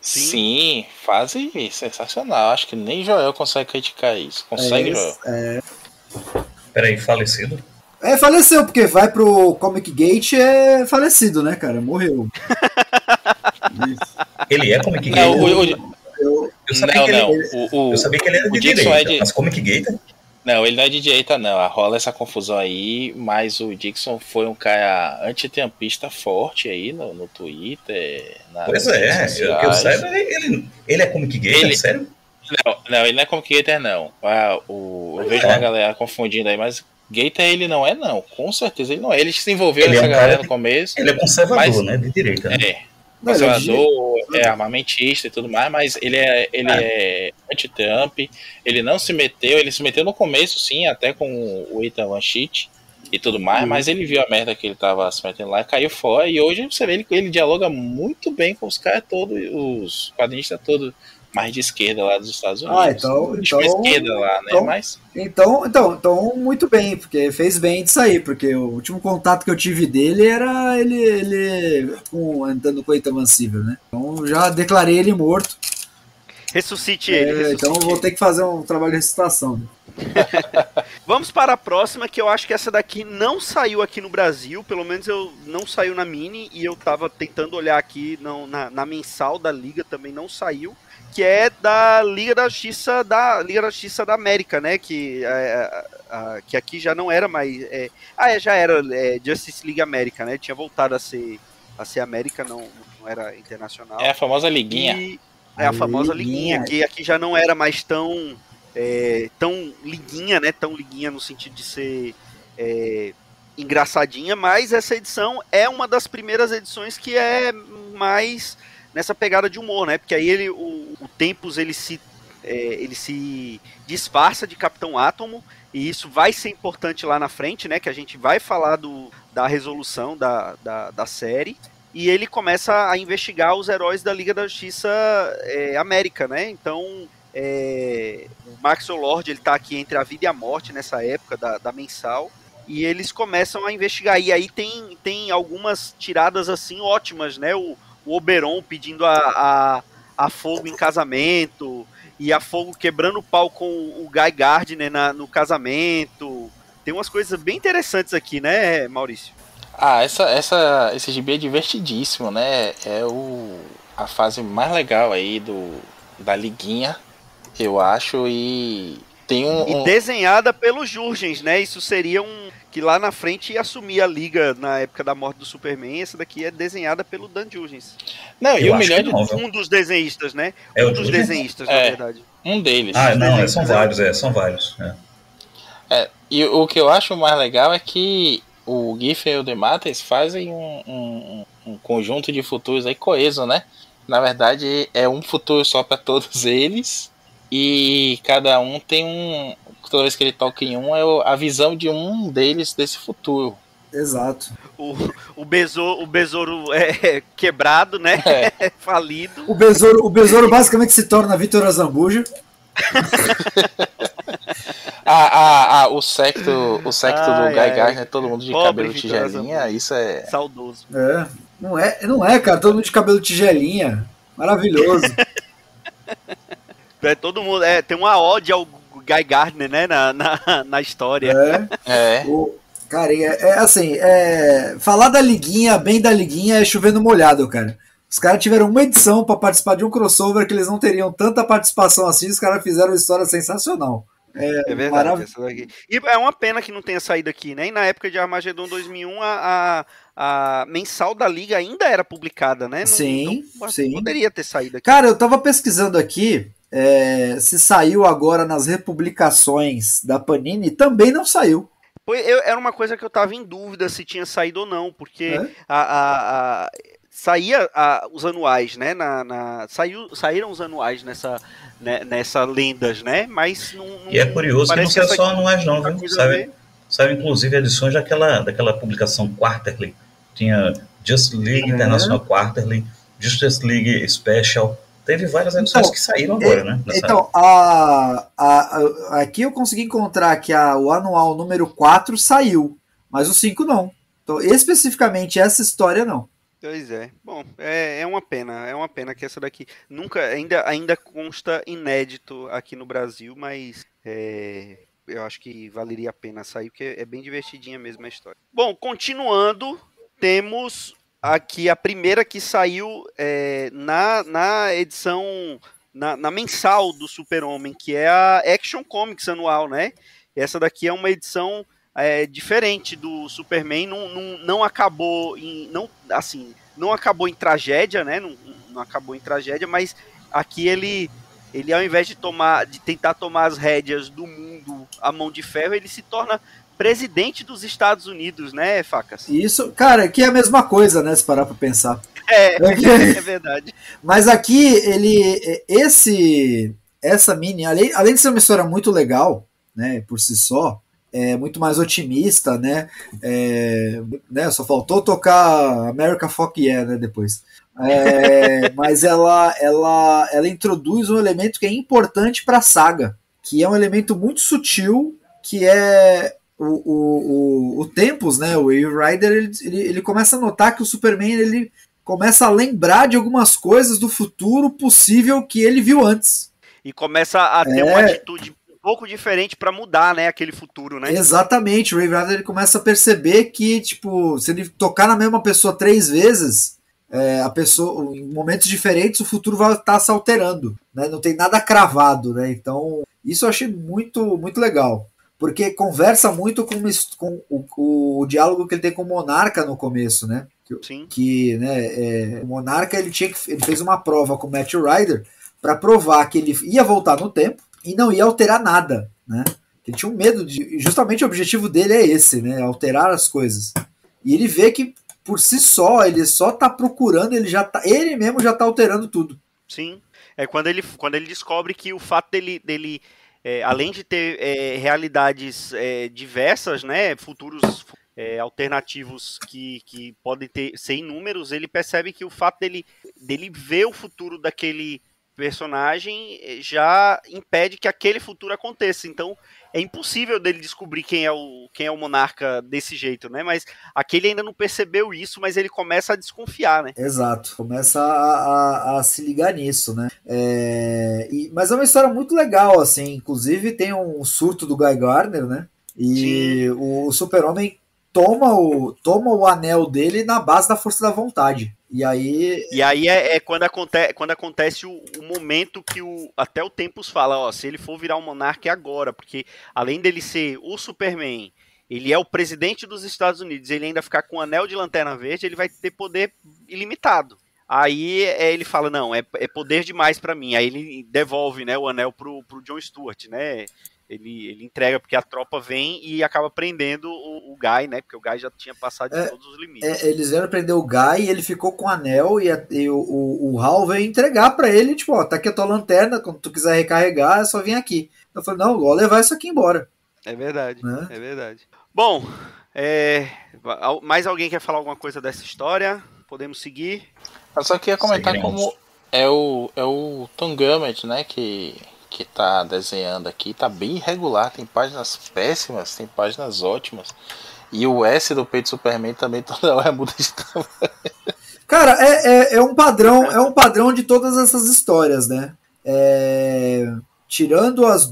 Sim, fase sensacional. Acho que nem Joel consegue criticar isso. Consegue, Joel? Peraí, falecido? Faleceu, porque vai pro Comic Gate, é falecido, né, cara? Morreu. Ele é Comic Gate? Eu sabia que ele era de direita, mas Comic Gate? Não, ele não é de direita, não. Rola essa confusão aí, mas o Dixon foi um cara antitrumpista forte aí no Twitter. Pois é, que eu saiba, ele é Comic Gator, sério? Não, ele não é Comic Gator, não. Eu vejo uma galera confundindo aí, mas Gator ele não é, não. Com certeza ele não é. Ele se envolveu nessa galera no começo. Ele é conservador, né? De direita. Né? Conservador, armamentista e tudo mais, mas ele é anti-Trump, ele não se meteu, ele se meteu no começo, sim, até com o Ethan Van Schitt, e tudo mais, mas ele viu a merda que ele tava se metendo lá e caiu fora. E hoje você vê ele dialoga muito bem com os caras todos, os quadrinistas todos mais de esquerda lá dos Estados Unidos. Então esquerda lá, né? Mas então, muito bem, porque fez bem de sair, porque o último contato que eu tive dele era ele andando com Eita Mansível, né? Então já declarei ele morto. Ressuscite ele. Então eu vou ter que fazer um trabalho de ressuscitação. Vamos para a próxima, que eu acho que essa daqui não saiu aqui no Brasil, pelo menos não saiu na Mini, e eu tava tentando olhar aqui na mensal da Liga, também não saiu, que é da Liga da Justiça da América, né? Que aqui já não era mais. Já era Justice League América, né? Tinha voltado a ser América, não era internacional. É a famosa liguinha. É a famosa liguinha, que aqui já não era mais tão liguinha, né? Tão liguinha no sentido de ser engraçadinha, mas essa edição é uma das primeiras edições que é mais nessa pegada de humor, né? Porque aí o Tempus ele se disfarça de Capitão Átomo, e isso vai ser importante lá na frente, né? Que a gente vai falar da resolução da série. E ele começa a investigar os heróis da Liga da Justiça América, né? Então, o Max Lord, ele tá aqui entre a vida e a morte nessa época da mensal, e eles começam a investigar. E aí tem algumas tiradas assim ótimas, né? O Oberon pedindo a Fogo em casamento, e a Fogo quebrando o pau com o Guy Gardner no casamento. Tem umas coisas bem interessantes aqui, né, Maurício? Esse gibi é divertidíssimo, né? É a fase mais legal aí da liguinha, eu acho, e tem E desenhada pelos Jurgens, né? Isso seria que lá na frente ia assumir a liga na época da morte do Superman. Essa daqui é desenhada pelo Dan Jurgens. Não, e o melhor de um dos desenhistas, né? Um dos desenhistas, na verdade. Um deles. São vários. E o que eu acho mais legal é que o Giffen e o DeMatteis fazem um conjunto de futuros aí coeso, né? Na verdade, é um futuro só para todos eles, e cada um tem toda vez que ele toca em é a visão de um deles desse futuro. Exato. O besouro quebrado, né? Falido. O besouro basicamente se torna Vitor Azambuja. O secto do Guy Gardner, todo mundo de cabelo tigelinha, isso é saudoso. Não é, cara, todo mundo de cabelo tigelinha, maravilhoso. Todo mundo tem uma ode ao Guy Gardner, né, na história. Cara, assim, falar da liguinha, bem da liguinha, é chovendo molhado, cara. Os caras tiveram uma edição pra participar de um crossover que eles não teriam tanta participação assim, os caras fizeram uma história sensacional. É verdade, essa daqui. E é uma pena que não tenha saído aqui, né? E na época de Armagedon 2001, a mensal da Liga ainda era publicada, né? Sim. Poderia ter saído aqui. Cara, eu tava pesquisando aqui, se saiu agora nas republicações da Panini, também não saiu. Era uma coisa que eu tava em dúvida se tinha saído ou não, porque saía os anuais, né? Saíram os anuais nessa lendas, né? Mas não. E é curioso que não são só anuais, não, viu? Sabe, inclusive, edições daquela publicação Quarterly. Tinha Justice League International Quarterly, Justice League Special. Teve várias edições que saíram agora, né? Então, aqui eu consegui encontrar que o anual número 4 saiu, mas o 5 não. Então, especificamente essa história não. Pois é. Bom, é uma pena que essa daqui ainda consta inédito aqui no Brasil, mas eu acho que valeria a pena sair, porque é bem divertidinha mesmo a história. Bom, continuando, temos aqui a primeira que saiu na edição, na mensal do Super-Homem, que é a Action Comics anual, né? Essa daqui é uma edição diferente do Superman, não acabou não acabou em tragédia, né? Não acabou em tragédia, mas aqui ele ao invés de tentar tomar as rédeas do mundo à mão de ferro, ele se torna presidente dos Estados Unidos, né, Facas? Isso, cara, que é a mesma coisa, né, se parar pra pensar. É verdade. Mas aqui, essa mini, além de ser uma história muito legal, né, por si só, muito mais otimista, né? Só faltou tocar America Fuck Yeah, né, depois. Mas ela introduz um elemento que é importante para a saga, que é um elemento muito sutil, que é o Tempus, né? O Eave Rider, ele começa a notar que o Superman ele começa a lembrar de algumas coisas do futuro possível que ele viu antes. E começa a ter uma atitude um pouco diferente para mudar, né, aquele futuro, né? Exatamente, o Eave Rider ele começa a perceber que, tipo, se ele tocar na mesma pessoa 3 vezes, a pessoa, em momentos diferentes, o futuro vai estar se alterando, né? Não tem nada cravado, né? Então, isso eu achei muito, muito legal. Porque conversa muito com o diálogo que ele tem com o Monarca no começo, né? Sim. Que o Monarca ele fez uma prova com o Matt Rider para provar que ele ia voltar no tempo e não ia alterar nada, né? Ele tinha um medo de... Justamente o objetivo dele é esse, né? Alterar as coisas. E ele vê que, por si só, ele só tá procurando, ele mesmo já tá alterando tudo. Sim. É quando ele descobre que o fato dele além de ter realidades diversas, né? Futuros alternativos que podem ser inúmeros, ele percebe que o fato dele ver o futuro daquele personagem já impede que aquele futuro aconteça. Então é impossível dele descobrir quem é o monarca desse jeito, né? Mas aquele ainda não percebeu isso, mas ele começa a desconfiar, né? Exato, começa a se ligar nisso, né? Mas é uma história muito legal, assim. Inclusive tem um surto do Guy Gardner, né? E sim, o Super-Homem toma o anel dele na base da força da vontade. E aí é quando acontece o momento que até o Tempus fala, ó, se ele for virar um monarca é agora, porque além dele ser o Superman, ele é o presidente dos Estados Unidos, ele ainda ficar com o anel de Lanterna Verde, ele vai ter poder ilimitado. Aí ele fala, não, é poder demais pra mim. Aí ele devolve, né, o anel pro John Stewart, né? Ele entrega, porque a tropa vem e acaba prendendo o Guy, né? Porque o Guy já tinha passado de todos os limites. Eles vieram prender o Guy e ele ficou com o anel e o Hal veio entregar pra ele, tipo, ó, tá aqui a tua lanterna, quando tu quiser recarregar, é só vir aqui. Eu falei, não, vou levar isso aqui embora. É verdade, é verdade. Bom, mais alguém quer falar alguma coisa dessa história? Podemos seguir? Eu só queria comentar como é o Tom Grummett, né, que tá desenhando aqui, tá bem irregular, tem páginas péssimas, tem páginas ótimas. E o S do peito Superman também toda hora muda de tamanho. Cara, é um padrão de todas essas histórias, né? Tirando as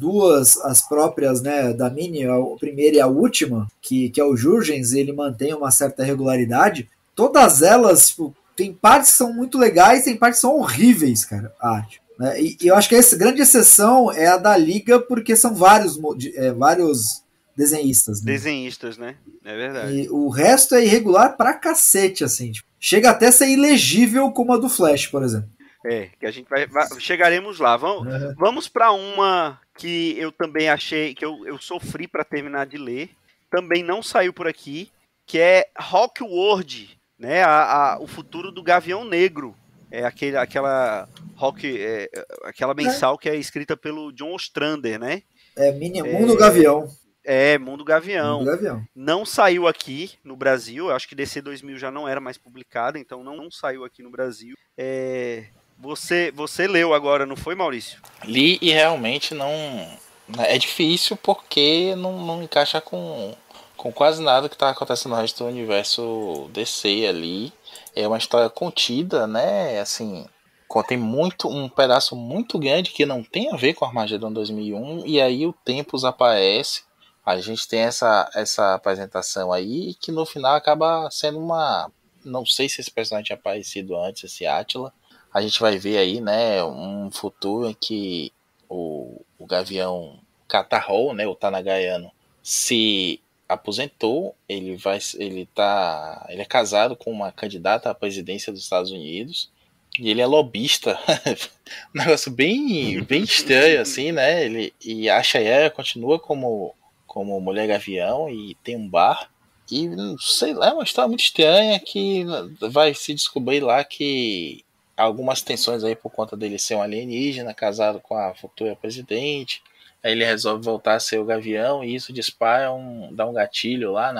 próprias, né, da Mini, a primeira e a última, que é o Jurgens, ele mantém uma certa regularidade, todas elas, tipo, tem partes que são muito legais, tem partes que são horríveis, cara, a arte. Né? E eu acho que a grande exceção é a da Liga, porque são vários desenhistas. Né? Desenhistas, né? É verdade. E o resto é irregular pra cacete, assim. Tipo, chega até a ser ilegível como a do Flash, por exemplo. Que a gente chegaremos lá. Vamos para uma que eu também achei, que eu sofri para terminar de ler. Também não saiu por aqui, que é Hawkworld, né? O futuro do Gavião Negro. Aquela mensal que é escrita pelo John Ostrander, né? Mundo Gavião. Mundo Gavião. Não saiu aqui no Brasil. Eu acho que DC 2000 já não era mais publicada, então não saiu aqui no Brasil. Você leu agora, não foi, Maurício? Li e realmente não... É difícil porque não encaixa com quase nada que está acontecendo no resto do universo DC ali. É uma história contida, né? Assim, contém um pedaço muito grande que não tem a ver com Armageddon 2001. E aí o Tempus aparece. A gente tem essa apresentação aí que no final acaba sendo uma... Não sei se esse personagem tinha aparecido antes, esse Átila. A gente vai ver aí, né, um futuro em que o Gavião Catarro, né, o Tanagayano, se aposentou. Ele é casado com uma candidata à presidência dos Estados Unidos e ele é lobista. Um negócio bem estranho, assim, né? E a Shayera continua como Mulher Gavião e tem um bar. E sei lá, é uma história muito estranha que vai se descobrir lá que algumas tensões aí por conta dele ser um alienígena casado com a futura presidente. Aí ele resolve voltar a ser o Gavião e isso dispara dá um gatilho lá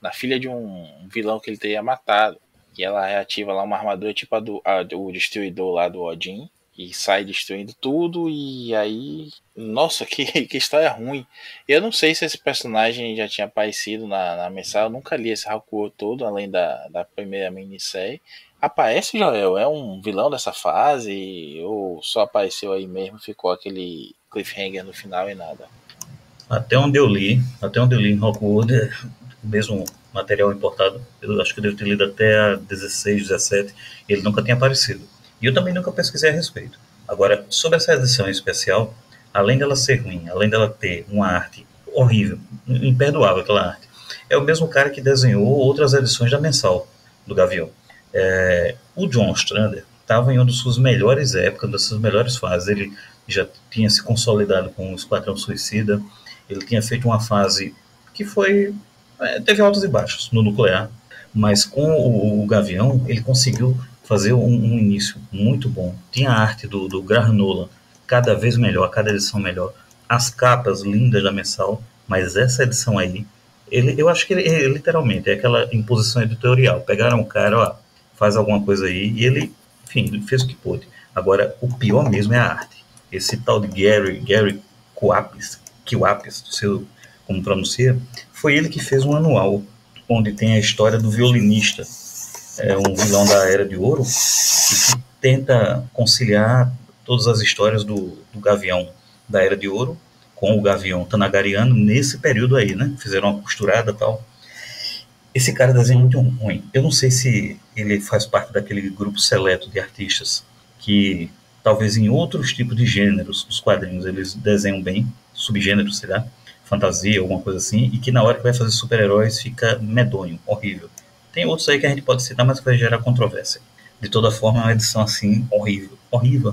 na filha de um vilão que ele teria matado. E ela reativa lá uma armadura tipo o Destruidor lá do Odin. E sai destruindo tudo. E aí... Nossa, que história ruim. Eu não sei se esse personagem já tinha aparecido na mensal. Eu nunca li esse Hakuo todo, além da primeira minissérie. Aparece, Joel? É um vilão dessa fase? Ou só apareceu aí mesmo, ficou aquele cliffhanger no final e nada? Até onde eu li em Rockwood, mesmo material importado, eu acho que eu devo ter lido até a 16, 17, ele nunca tinha aparecido. E eu também nunca pesquisei a respeito. Agora, sobre essa edição especial, além dela ser ruim, além dela ter uma arte horrível, imperdoável aquela arte, é o mesmo cara que desenhou outras edições da mensal do Gavião. O John Ostrander estava em uma das suas melhores épocas, das suas melhores fases. Ele já tinha se consolidado com o Esquadrão Suicida, ele tinha feito uma fase que teve altos e baixos no Nuclear, mas com o Gavião ele conseguiu fazer um início muito bom. Tinha a arte do Graham Nolan cada vez melhor, cada edição melhor, as capas lindas da mensal, mas essa edição aí, eu acho que ele literalmente é aquela imposição editorial. Pegaram o cara, ó, faz alguma coisa aí, e ele, enfim, ele fez o que pôde. Agora, o pior mesmo é a arte. Esse tal de Gary Kuapis, não sei como pronuncia, foi ele que fez um anual, onde tem a história do violinista, um vilão da Era de Ouro, e que tenta conciliar todas as histórias do Gavião da Era de Ouro com o Gavião Tanagariano nesse período aí, né? Fizeram uma costurada e tal. Esse cara desenha muito ruim. Eu não sei se ele faz parte daquele grupo seleto de artistas que talvez em outros tipos de gêneros dos quadrinhos eles desenham bem, subgêneros, sei lá, fantasia, alguma coisa assim, e que na hora que vai fazer super-heróis fica medonho, horrível. Tem outros aí que a gente pode citar, mas que vai gerar controvérsia. De toda forma, é uma edição assim horrível. Horrível.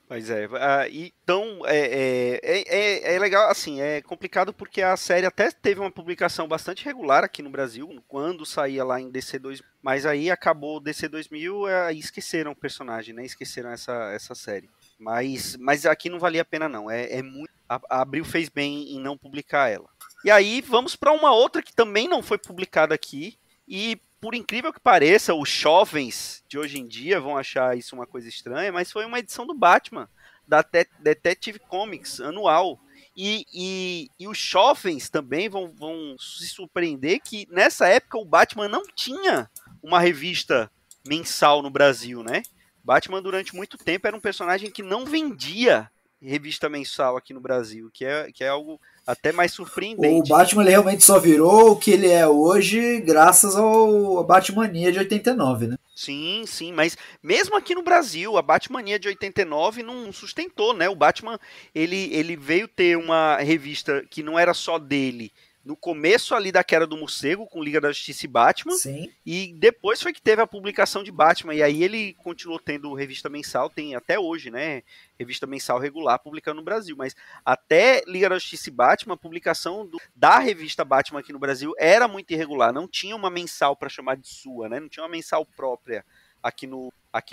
Pois é, então é legal, assim, é complicado porque a série até teve uma publicação bastante regular aqui no Brasil, quando saía lá em DC 2000, mas aí acabou DC 2000 e esqueceram o personagem, né, esqueceram essa série. Mas aqui não valia a pena não, muito, a Abril fez bem em não publicar ela. E aí vamos para uma outra que também não foi publicada aqui, e por incrível que pareça, os jovens de hoje em dia vão achar isso uma coisa estranha, mas foi uma edição do Batman, da Detective Comics, anual. E os jovens também vão se surpreender que nessa época o Batman não tinha uma revista mensal no Brasil, né? Batman durante muito tempo era um personagem que não vendia revista mensal aqui no Brasil, que é algo até mais surpreendente. O Batman ele realmente só virou o que ele é hoje graças ao Batmania de 89, né? Sim, mas mesmo aqui no Brasil, a Batmania de 89 não sustentou, né? O Batman, ele veio ter uma revista que não era só dele, no começo ali da Queda do Morcego, com Liga da Justiça e Batman, Sim. E depois foi que teve a publicação de Batman, e aí ele continuou tendo revista mensal, tem até hoje, né, revista mensal regular publicando no Brasil, mas até Liga da Justiça e Batman, a publicação da revista Batman aqui no Brasil era muito irregular, não tinha uma mensal para chamar de sua, né, não tinha uma mensal própria aqui no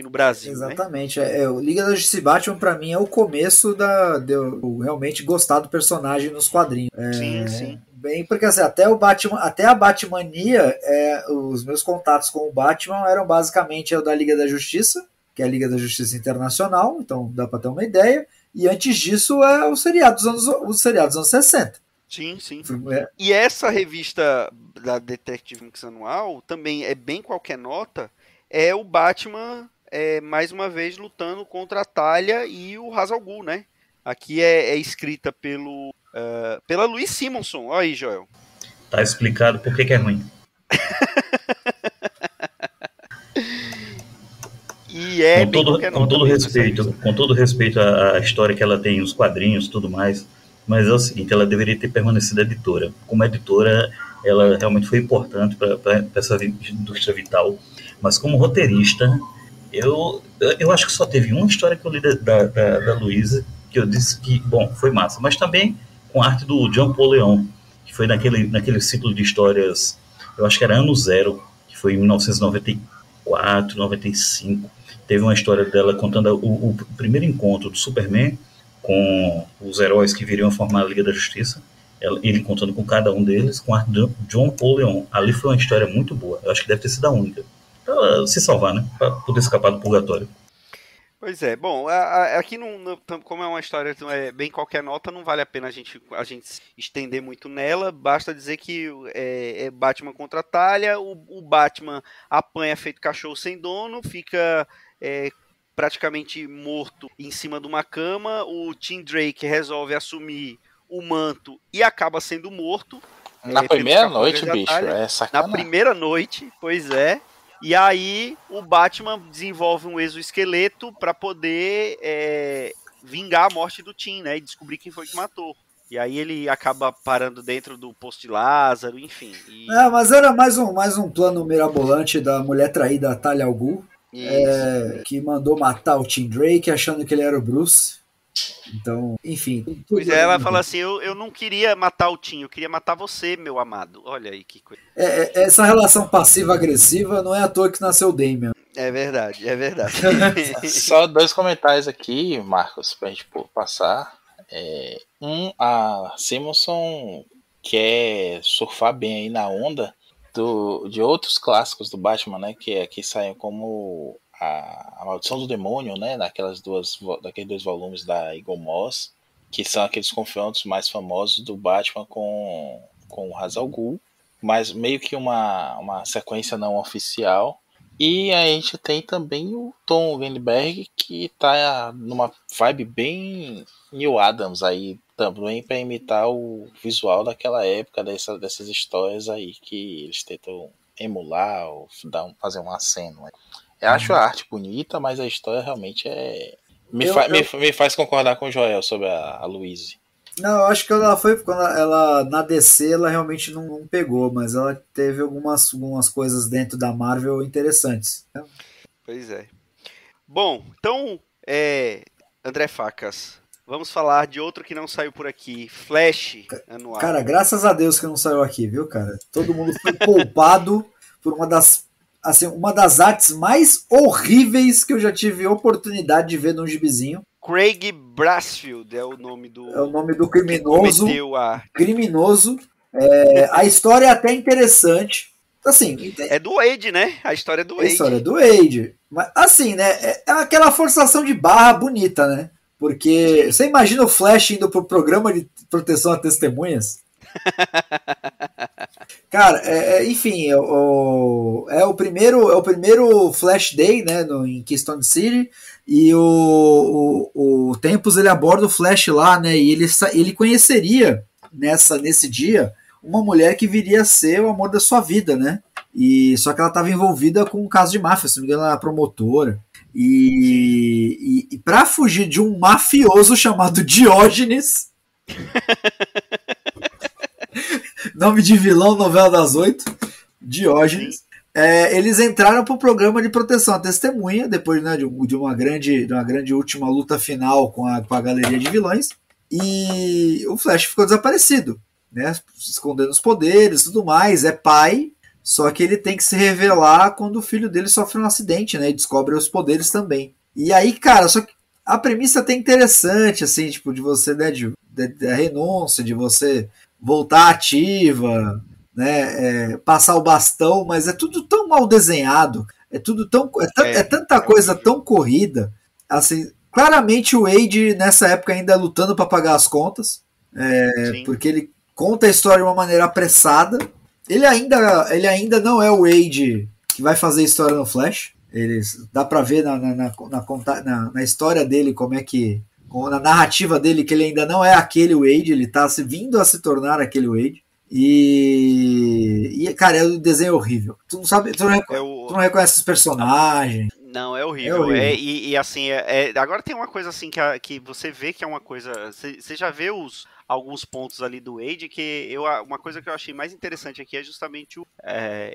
Brasil. Exatamente. Né? O Liga da Justiça e Batman, pra mim, é o começo de eu realmente gostar do personagem nos quadrinhos. Sim. Bem, porque assim, até a Batmania, os meus contatos com o Batman eram basicamente o da Liga da Justiça, que é a Liga da Justiça Internacional, então dá pra ter uma ideia, e antes disso é os seriados dos anos 60. Sim. E essa revista da Detective Mix anual também é bem qualquer nota, é o Batman mais uma vez lutando contra a Talia e o Ra's al Ghul, né? Aqui é escrita pela Louise Simonson. Olha aí, Joel. Tá explicado por que é ruim. E com todo respeito à história que ela tem, os quadrinhos, tudo mais, mas é o seguinte, ela deveria ter permanecido editora. Como editora, ela realmente foi importante para essa indústria vital, mas como roteirista, eu acho que só teve uma história que eu li da Luísa, que eu disse que, bom, foi massa, mas também com a arte do Jean Paul Leon, que foi naquele ciclo de histórias, eu acho que era Ano Zero, que foi em 1994, 95, teve uma história dela contando o primeiro encontro do Superman com os heróis que viriam formar a Liga da Justiça. Ele contando com cada um deles, com a John Paul Leon. Ali foi uma história muito boa. Eu acho que deve ter sido a única. Pra se salvar, né? Pra poder escapar do purgatório. Pois é, bom, aqui como é uma história bem qualquer nota, não vale a pena a gente se estender muito nela, basta dizer que é Batman contra a Talia, o Batman apanha feito cachorro sem dono, fica praticamente morto em cima de uma cama, o Tim Drake resolve assumir o manto e acaba sendo morto. Na primeira noite, bicho, é sacanagem. Na primeira noite, pois é. E aí o Batman desenvolve um exoesqueleto para poder vingar a morte do Tim, né? E descobrir quem foi que matou. E aí ele acaba parando dentro do Poço de Lázaro, enfim. Mas era mais um plano mirabolante da mulher traída, Talia al Ghul, que mandou matar o Tim Drake achando que ele era o Bruce. Então, enfim. Pois é, ela fala assim, eu não queria matar o Tim, eu queria matar você, meu amado. Olha aí que coisa. Essa relação passiva-agressiva não é à toa que nasceu o Damian. É verdade, é verdade. Só 2 comentários aqui, Marcos, pra gente passar. A Simonson quer surfar bem aí na onda de outros clássicos do Batman, né? Que saem como a Maldição do Demônio, né? Daqueles 2 volumes da Eagle Moss, que são aqueles confrontos mais famosos do Batman com o Ra's al Ghul, mas meio que uma sequência não oficial. E a gente tem também o Tom Greenberg, que tá numa vibe bem Neil Adams aí, também para imitar o visual daquela época, dessas histórias aí que eles tentam emular ou fazer um aceno, né? Eu acho a arte bonita, mas a história realmente me faz concordar com o Joel sobre a Louise. Não, eu acho que ela foi quando ela na DC ela realmente não pegou, mas ela teve algumas coisas dentro da Marvel interessantes. Pois é. Bom, então, André Facas, vamos falar de outro que não saiu por aqui, Flash anual. Cara, graças a Deus que não saiu aqui, viu, cara? Todo mundo foi poupado por uma das artes mais horríveis que eu já tive oportunidade de ver num gibizinho. Craig Brassfield é o nome do... É o nome do criminoso. Criminoso. A história é até interessante. Assim, é do Wade, né? A história é do Wade. A história é do Wade. Mas, assim, né? É aquela forçação de barra bonita, né? Porque você imagina o Flash indo pro programa de proteção a testemunhas? Cara, enfim, é o primeiro Flash Day, né, em Keystone City, e o Tempus ele aborda o Flash lá, né, e ele conheceria nesse dia uma mulher que viria a ser o amor da sua vida, né, e só que ela estava envolvida com um caso de máfia, se não me engano ela era promotora, e para fugir de um mafioso chamado Diógenes nome de vilão, novela das 8, Diógenes. Eles entraram pro programa de proteção à testemunha, depois, né, de uma grande última luta final com a galeria de vilões. E o Flash ficou desaparecido, né, escondendo os poderes e tudo mais. É pai, só que ele tem que se revelar quando o filho dele sofre um acidente, né, e descobre os poderes também. E aí, cara, só que a premissa até interessante, assim, tipo, de você, né, da renúncia, de você voltar ativa, né, passar o bastão, mas é tudo tão mal desenhado, é tanta coisa tão corrida, assim, claramente o Wade nessa época ainda lutando para pagar as contas, porque ele conta a história de uma maneira apressada, ele ainda não é o Wade que vai fazer história no Flash, dá para ver na história dele como é que na narrativa dele, que ele ainda não é aquele Wade, ele tá vindo a se tornar aquele Wade. E cara, o desenho é horrível. Tu não sabe, tu não reconhece os personagens. Não, é horrível. E assim, agora tem uma coisa assim que você vê que é uma coisa. Você já vê alguns pontos ali do Wade, uma coisa que eu achei mais interessante aqui é justamente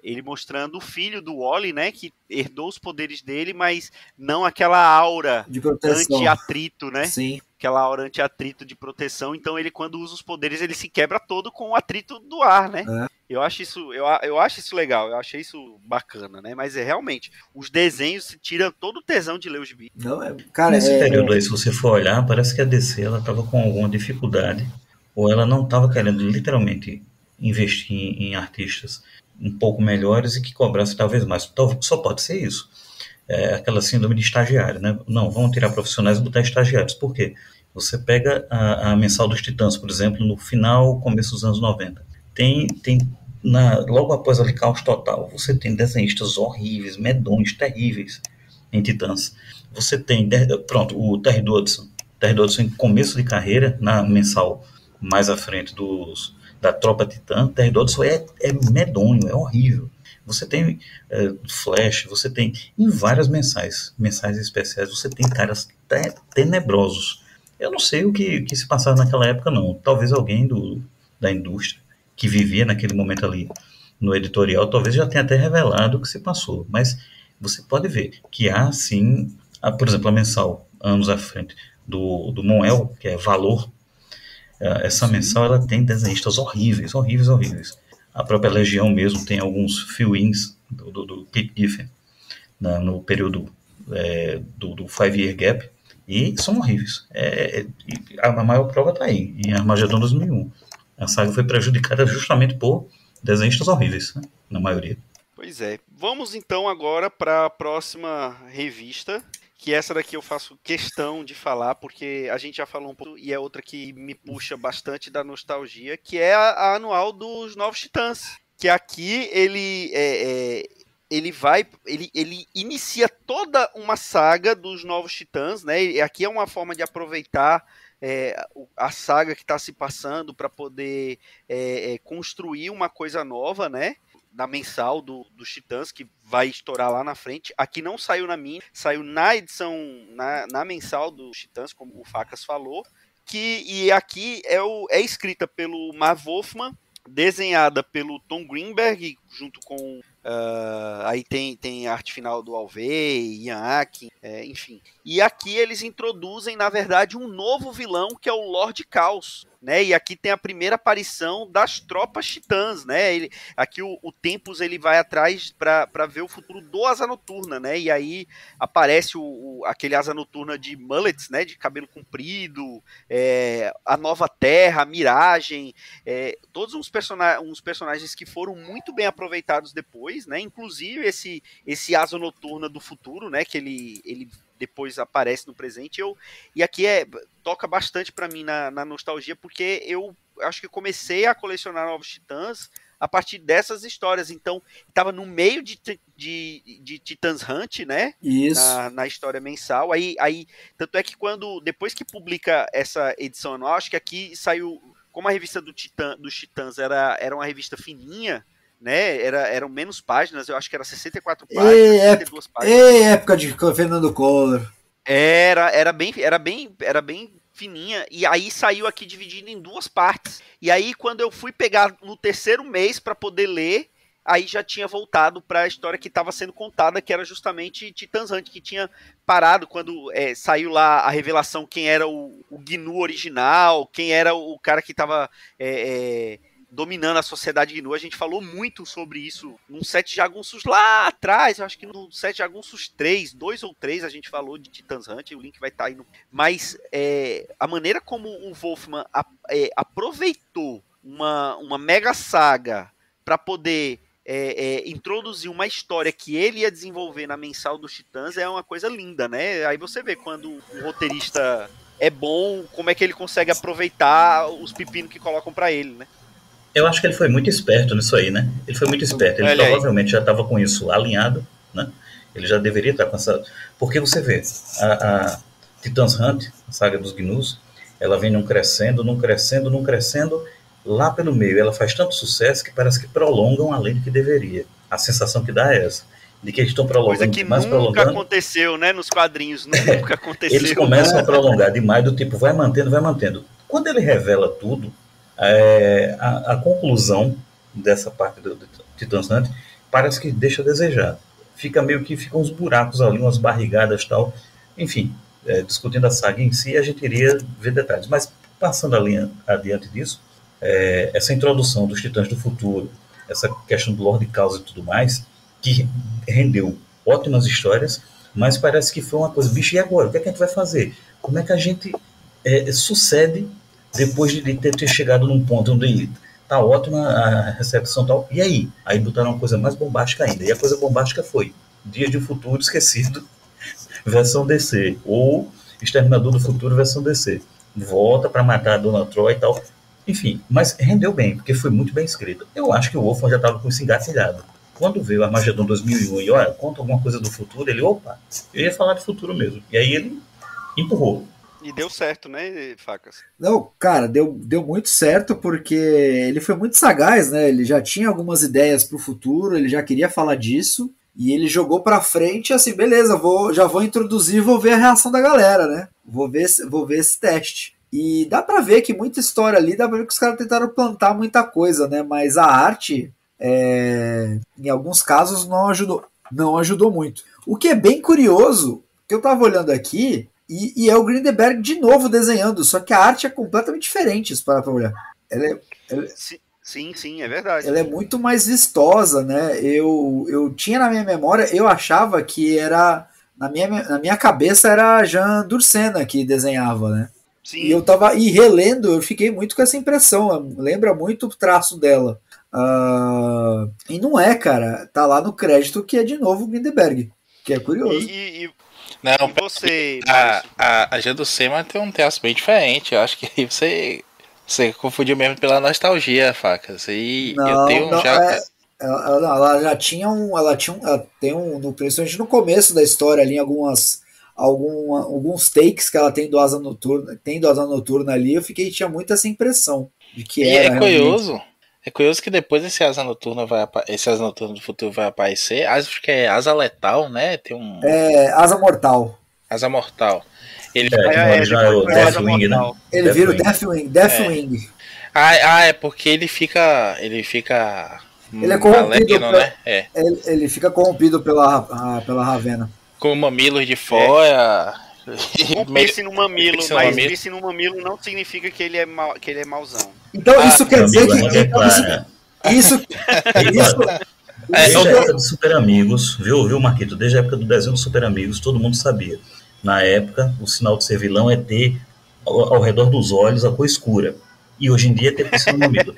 ele mostrando o filho do Wally, né, que herdou os poderes dele, mas não aquela aura de proteção, anti-atrito, né? Sim. Aquela aura anti-atrito de proteção, então ele quando usa os poderes ele se quebra todo com o atrito do ar, né? Eu acho isso, eu acho isso legal, eu achei isso bacana, né? Mas é realmente, os desenhos tiram todo o tesão de ler os gibi. Não, cara, Nesse período aí, se você for olhar, parece que a DC ela estava com alguma dificuldade, ou ela não estava querendo literalmente investir em artistas um pouco melhores e que cobrasse talvez mais. Só pode ser isso. É aquela síndrome de estagiário, né? Não, vamos tirar profissionais e botar estagiários. Por quê? Você pega a mensal dos Titãs, por exemplo, no final, começo dos anos 90. Logo após ali, Caos Total, você tem desenhistas horríveis, medonhos, terríveis em Titãs. Você tem, pronto, o Terry Dodson. Terry Dodson em começo de carreira, na mensal mais à frente da Tropa Titã. Terry Dodson é medonho, é horrível. Você tem Flash, você tem em várias mensais especiais, você tem caras tenebrosos. Eu não sei o que se passava naquela época, não. Talvez alguém da indústria que vivia naquele momento ali no editorial, talvez já tenha até revelado o que se passou. Mas você pode ver que há, sim, por exemplo, a mensal, anos à frente, do Moel, que é Valor. Essa mensal ela tem desenhistas horríveis. A própria Legião mesmo tem alguns fill-ins do Pete Giffen no período do Five Year Gap, e são horríveis. A maior prova está aí, em Armagedon 2001. A saga foi prejudicada justamente por desenhistas horríveis, né, na maioria. Pois é. Vamos então agora para a próxima revista, que essa daqui eu faço questão de falar, porque a gente já falou um pouco, e é outra que me puxa bastante da nostalgia, que é a anual dos Novos Titãs. Que aqui ele inicia toda uma saga dos Novos Titãs, né? E aqui é uma forma de aproveitar a saga que está se passando para poder construir uma coisa nova, né? Na mensal dos Titãs, que vai estourar lá na frente. Aqui não saiu na minha, saiu na edição, na mensal dos Titãs, como o Facas falou, e aqui é escrita pelo Marv Wolfman, desenhada pelo Tom Greenberg, junto com aí tem a arte final do Alvey, Ian Akin, enfim. E aqui eles introduzem, na verdade, um novo vilão, que é o Lord Caos, né? E aqui tem a primeira aparição das tropas titãs, né? Aqui o Tempus ele vai atrás para ver o futuro do Asa Noturna, né? E aí aparece aquele Asa Noturna de mullets, né? De cabelo comprido, a Nova Terra, a Miragem, todos uns personagens que foram muito bem aproveitados depois, né? Inclusive esse Asa Noturna do futuro, né? Que ele depois aparece no presente. E aqui toca bastante para mim na nostalgia, porque eu acho que comecei a colecionar Novos Titãs a partir dessas histórias. Então, estava no meio de Titãs Hunt, né? Isso. Na história mensal. Aí, tanto é que depois que publica essa edição anual, acho que aqui saiu, como a revista dos Titãs era uma revista fininha, né? Eram menos páginas, eu acho que era 64 páginas, 62 páginas. Época de Fernando Collor. Era bem fininha, e aí saiu aqui dividido em duas partes. E aí, quando eu fui pegar no terceiro mês para poder ler, aí já tinha voltado para a história que estava sendo contada, que era justamente Titãs Hunt, que tinha parado quando saiu lá a revelação quem era o Gnu original, quem era o cara que estava dominando a sociedade Gnu. A gente falou muito sobre isso num Sete Jagunços lá atrás, eu acho que no Sete Jagunços 3, 2 ou 3, a gente falou de Titãs Hunt, o link vai estar aí Mas a maneira como o Wolfman aproveitou uma mega saga para poder introduzir uma história que ele ia desenvolver na mensal dos Titãs é uma coisa linda, né? Aí você vê quando o roteirista é bom, como é que ele consegue aproveitar os pepinos que colocam para ele, né? Eu acho que ele foi muito esperto nisso aí, né? Ele foi muito esperto. Ele provavelmente já estava com isso alinhado, né? Ele já deveria estar com essa... Porque você vê, a Titãs Hunt, a saga dos Gnus, ela vem num crescendo. Lá pelo meio, ela faz tanto sucesso que parece que prolongam além do que deveria. A sensação que dá é essa, de que eles estão prolongando. Coisa que nunca aconteceu, né? Nos quadrinhos, nunca aconteceu. Eles começam a prolongar demais, do tipo, vai mantendo. Quando ele revela tudo, a conclusão dessa parte do Titãs Hunt parece que deixa a desejar. Ficam uns buracos ali, umas barrigadas e tal. Enfim, discutindo a saga em si, a gente iria ver detalhes. Mas passando adiante disso, essa introdução dos Titãs do Futuro, essa questão do Lord Caos e tudo mais, que rendeu ótimas histórias, mas parece que foi uma coisa, bicho, e agora? O que é que a gente vai fazer? Como é que a gente sucede depois de ter chegado num ponto onde tá ótima a recepção e tal, e aí? Aí botaram uma coisa mais bombástica ainda, e a coisa bombástica foi Dia de Futuro Esquecido, versão DC, ou Exterminador do Futuro versão DC. Volta para matar a Dona Troy e tal. Enfim, mas rendeu bem, porque foi muito bem escrito. Eu acho que o Wolfman já estava com isso engatilhado. Quando veio Armagedon 2001 e olha, conta alguma coisa do futuro, ele, opa, eu ia falar de futuro mesmo. E aí ele empurrou. E deu certo, né, Facas? Não, cara, deu muito certo porque ele foi muito sagaz, né? Ele já tinha algumas ideias pro futuro, ele já queria falar disso e ele jogou pra frente assim, beleza, já vou introduzir e vou ver a reação da galera, né? Vou ver esse teste. E dá pra ver que muita história ali, dá pra ver que os caras tentaram plantar muita coisa, né? Mas a arte, em alguns casos, não ajudou muito. O que é bem curioso, que eu tava olhando aqui, e é o Grindelberg de novo desenhando, só que a arte é completamente diferente, se parar pra olhar. Sim, é verdade. Ela é muito mais vistosa, né? Eu tinha na minha memória, eu achava que era. Na minha cabeça era Jean Dursena que desenhava, né? Sim. E eu tava. E relendo, eu fiquei muito com essa impressão. Lembra muito o traço dela. E não é, cara. Tá lá no crédito que é de novo o Grindelberg. Que é curioso. Não, e você. A Jean Dursena tem um traço bem diferente. Eu acho que você confundiu mesmo pela nostalgia, Facas. E não, eu tenho não, já. Ela já tinha ela tem principalmente no começo da história ali, alguns takes que ela tem do Asa Noturna ali, eu tinha muito essa impressão de que e era curioso. É curioso que depois esse Asa Noturna do futuro vai aparecer. Acho que é Asa Letal, né? Tem um. Asa Mortal. Asa Mortal. Ele é o Deathwing, né? Ele vira o Deathwing. É porque ele fica ele é corrompido, maligno, né? Ele fica corrompido pela Ravena. Com mamilos de fora. Com piercing no mamilo, mas piercing no mamilo não significa que ele é mauzão. Então isso quer dizer que isso desde a época dos Super Amigos, viu, Marquito? Desde a época do desenho dos Super Amigos, todo mundo sabia. Na época, o sinal de ser vilão é ter ao redor dos olhos a cor escura. E hoje em dia é ter piercing no mamilo.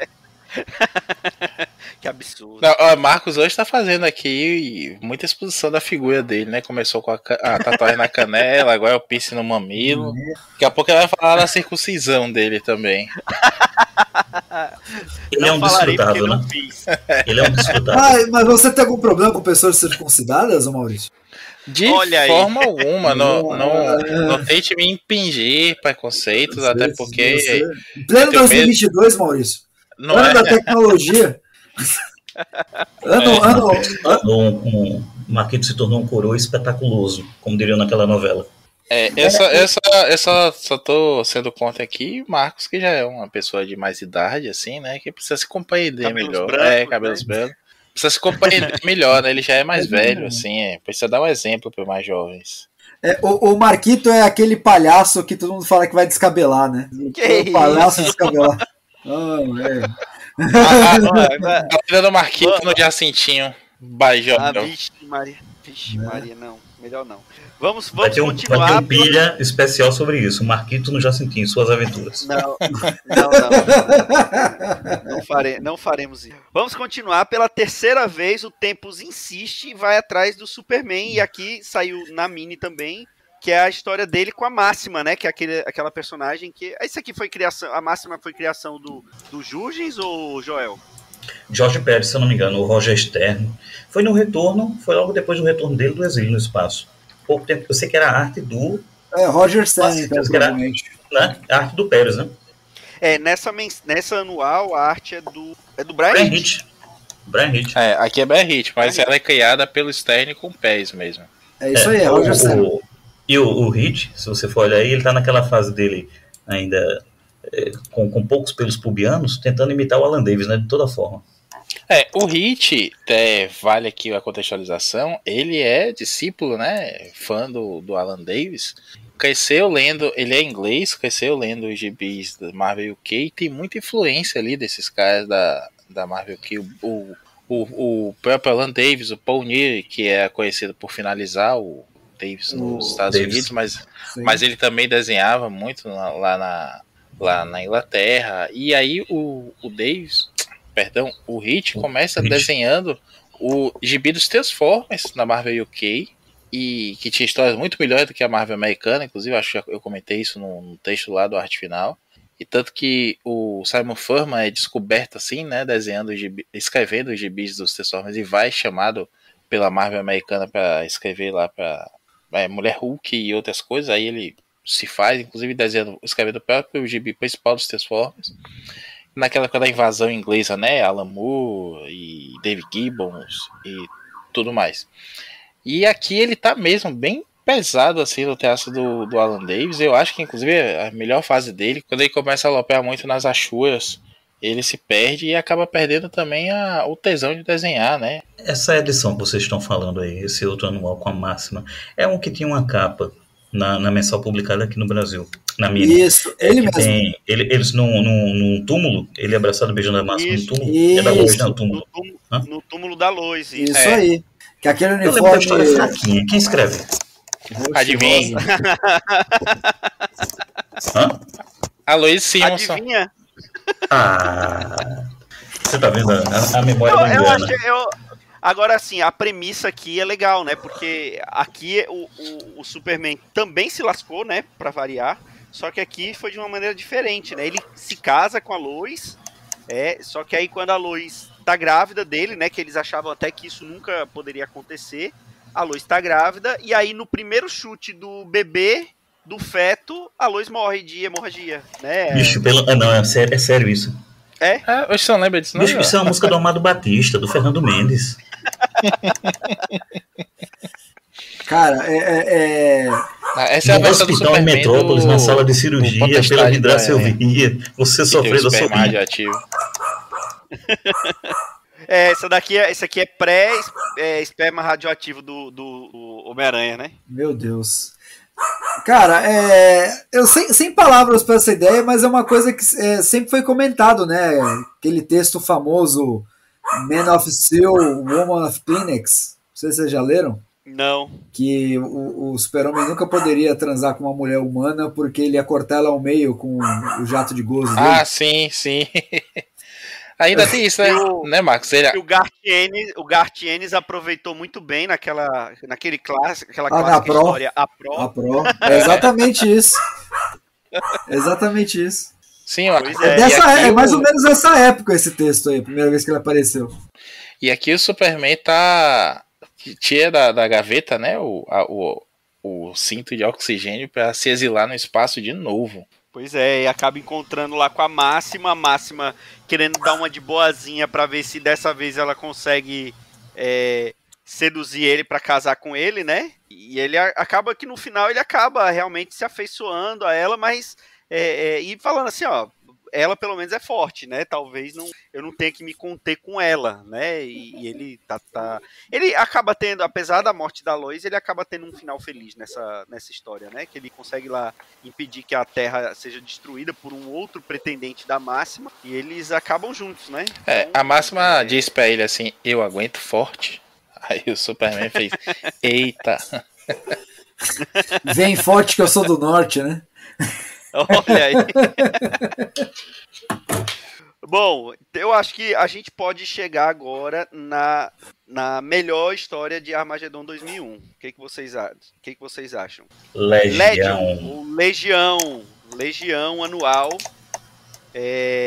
Que absurdo. Não, Marcos hoje tá fazendo aqui muita exposição da figura dele, né? Começou com a tatuagem na canela, agora é o piercing no mamilo. Daqui a pouco ele vai falar da circuncisão dele também. Ele é um desfrutável, né? Ele é um desfrutável. Mas você tem algum problema com pessoas circuncidadas, Maurício? De forma alguma, não tente me impingir preconceitos, até porque... Em pleno 2022, Maurício. Não ano da tecnologia. O Marquito se tornou um coroa espetaculoso, como diriam naquela novela. Eu só tô sendo contra aqui Marcos, que já é uma pessoa de mais idade, assim, né? Que precisa se compreender cabelos melhor. Brancos, cabelos brancos. Precisa se compreender melhor, né? Ele já é mais velho, assim, precisa dar um exemplo para mais jovens. O Marquito é aquele palhaço que todo mundo fala que vai descabelar, né? Que palhaço descabelar. A filha do Marquito no Jacintinho. Vixe Maria, não. Melhor não. Vamos Vai continuar. ter um pilha especial sobre isso. Marquito no Jacintinho, suas aventuras. Não faremos isso. Vamos continuar. Pela terceira vez, o Tempus insiste e vai atrás do Superman. E aqui saiu na mini também, que é a história dele com a Máxima, né? Que é aquela personagem que... Esse aqui foi criação... A Máxima foi criação do Jurgens ou Joel? Jorge Pérez, se eu não me engano, o Roger Stern. Foi logo depois do retorno dele do exílio no espaço. Pouco tempo, eu sei que era a arte do... Roger Stern, então, provavelmente. Né? A arte do Pérez, né? Nessa anual, a arte é do Brian Hitch. Brian Hitch. Aqui é Brian Hitch, mas ela é criada pelo Stern com pés mesmo. É isso aí, Roger Stern. E o Hitch, se você for olhar aí, ele tá naquela fase dele ainda... Com poucos pelos pubianos, tentando imitar o Alan Davis, né, de toda forma. O Hitch, vale aqui a contextualização, ele é discípulo, né, fã do Alan Davis, cresceu lendo, ele é inglês, cresceu lendo os gibis da Marvel UK, e tem muita influência ali desses caras da Marvel, que o próprio Alan Davis, o Paul Neary, que é conhecido por finalizar o Davis nos Estados Unidos, mas ele também desenhava muito lá na Inglaterra. E aí o Hit começa desenhando o gibi dos Transformers na Marvel UK, e que tinha histórias muito melhores do que a Marvel americana, inclusive acho que eu comentei isso no texto lá do Arte Final. E tanto que o Simon Furman é descoberto assim, né, escrevendo os gibis dos Transformers, e vai chamado pela Marvel americana para escrever lá para Mulher Hulk e outras coisas. Aí ele se faz, inclusive escrevendo o próprio gibi principal dos Transformers. Naquela época da invasão inglesa, né, Alan Moore e Dave Gibbons e tudo mais. E aqui ele tá mesmo bem pesado assim no traço do Alan Davis. Eu acho que inclusive a melhor fase dele, quando ele começa a alopear muito nas achuras, ele se perde e acaba perdendo também o tesão de desenhar, né? Essa edição que vocês estão falando aí, esse outro anual com a Máxima, é um que tinha uma capa na mensal publicada aqui no Brasil, na minha. Isso, ele mesmo. Eles num túmulo, ele abraçado beijando a Máxima no túmulo. Isso. É da Lois, não, túmulo. No túmulo da Lois. Isso aí. Que aquele uniforme... Eu lembro da história fraquinha. Quem escreve? Adivinha. Hã? A Lois Simpson. Adivinha? Você tá vendo? A memória não engana. Agora, assim, a premissa aqui é legal, né? Porque aqui o Superman também se lascou, né? Pra variar. Só que aqui foi de uma maneira diferente, né? Ele se casa com a Lois. Só que aí quando a Lois tá grávida dele, né? Que eles achavam até que isso nunca poderia acontecer. A Lois tá grávida. E aí no primeiro chute do bebê, do feto, a Lois morre de hemorragia, né? Bicho, não, é sério isso. Você não lembra disso, não? Bicho, isso é uma música do Amado Batista, do Fernando Mendes. Cara, essa é a no versão do hospital em Superman Metrópolis, na sala de cirurgia, pela vidraça eu via, você sofrendo a sopinha. Radioativo. Esse aqui é pré-esperma radioativo do Homem-Aranha, né? Meu Deus. Cara, eu sem palavras para essa ideia, mas é uma coisa que sempre foi comentado, né? Aquele texto famoso, Man of Steel, Woman of Kleenex. Não sei se vocês já leram. Não. Que o Super-Homem nunca poderia transar com uma mulher humana porque ele ia cortar ela ao meio com o jato de gozo dele. Ah, sim. Ainda tem isso, né, Marcos? O Garth Ennis aproveitou muito bem naquele clássico, aquela clássica história A Pro. É exatamente isso. Exatamente isso. Sim, é mais ou menos essa época esse texto aí, a primeira vez que ele apareceu. E aqui o Superman tira da gaveta, né, o cinto de oxigênio para se exilar no espaço de novo. Pois é, e acaba encontrando lá com a Máxima querendo dar uma de boazinha pra ver se dessa vez ela consegue seduzir ele pra casar com ele, né? E ele acaba que no final ele acaba realmente se afeiçoando a ela, mas e falando assim, ó, ela pelo menos é forte, né? Talvez eu não tenha que me conter com ela, né? E ele ele acaba tendo, apesar da morte da Lois, ele acaba tendo um final feliz nessa história, né? Que ele consegue lá impedir que a Terra seja destruída por um outro pretendente da Máxima e eles acabam juntos, né? Então, a Máxima diz pra ele assim, eu aguento forte. Aí o Superman fez, eita. Vem forte que eu sou do norte, né? Olha aí. Bom, eu acho que a gente pode chegar agora na melhor história de Armagedon 2001. O que vocês acham? Legião anual.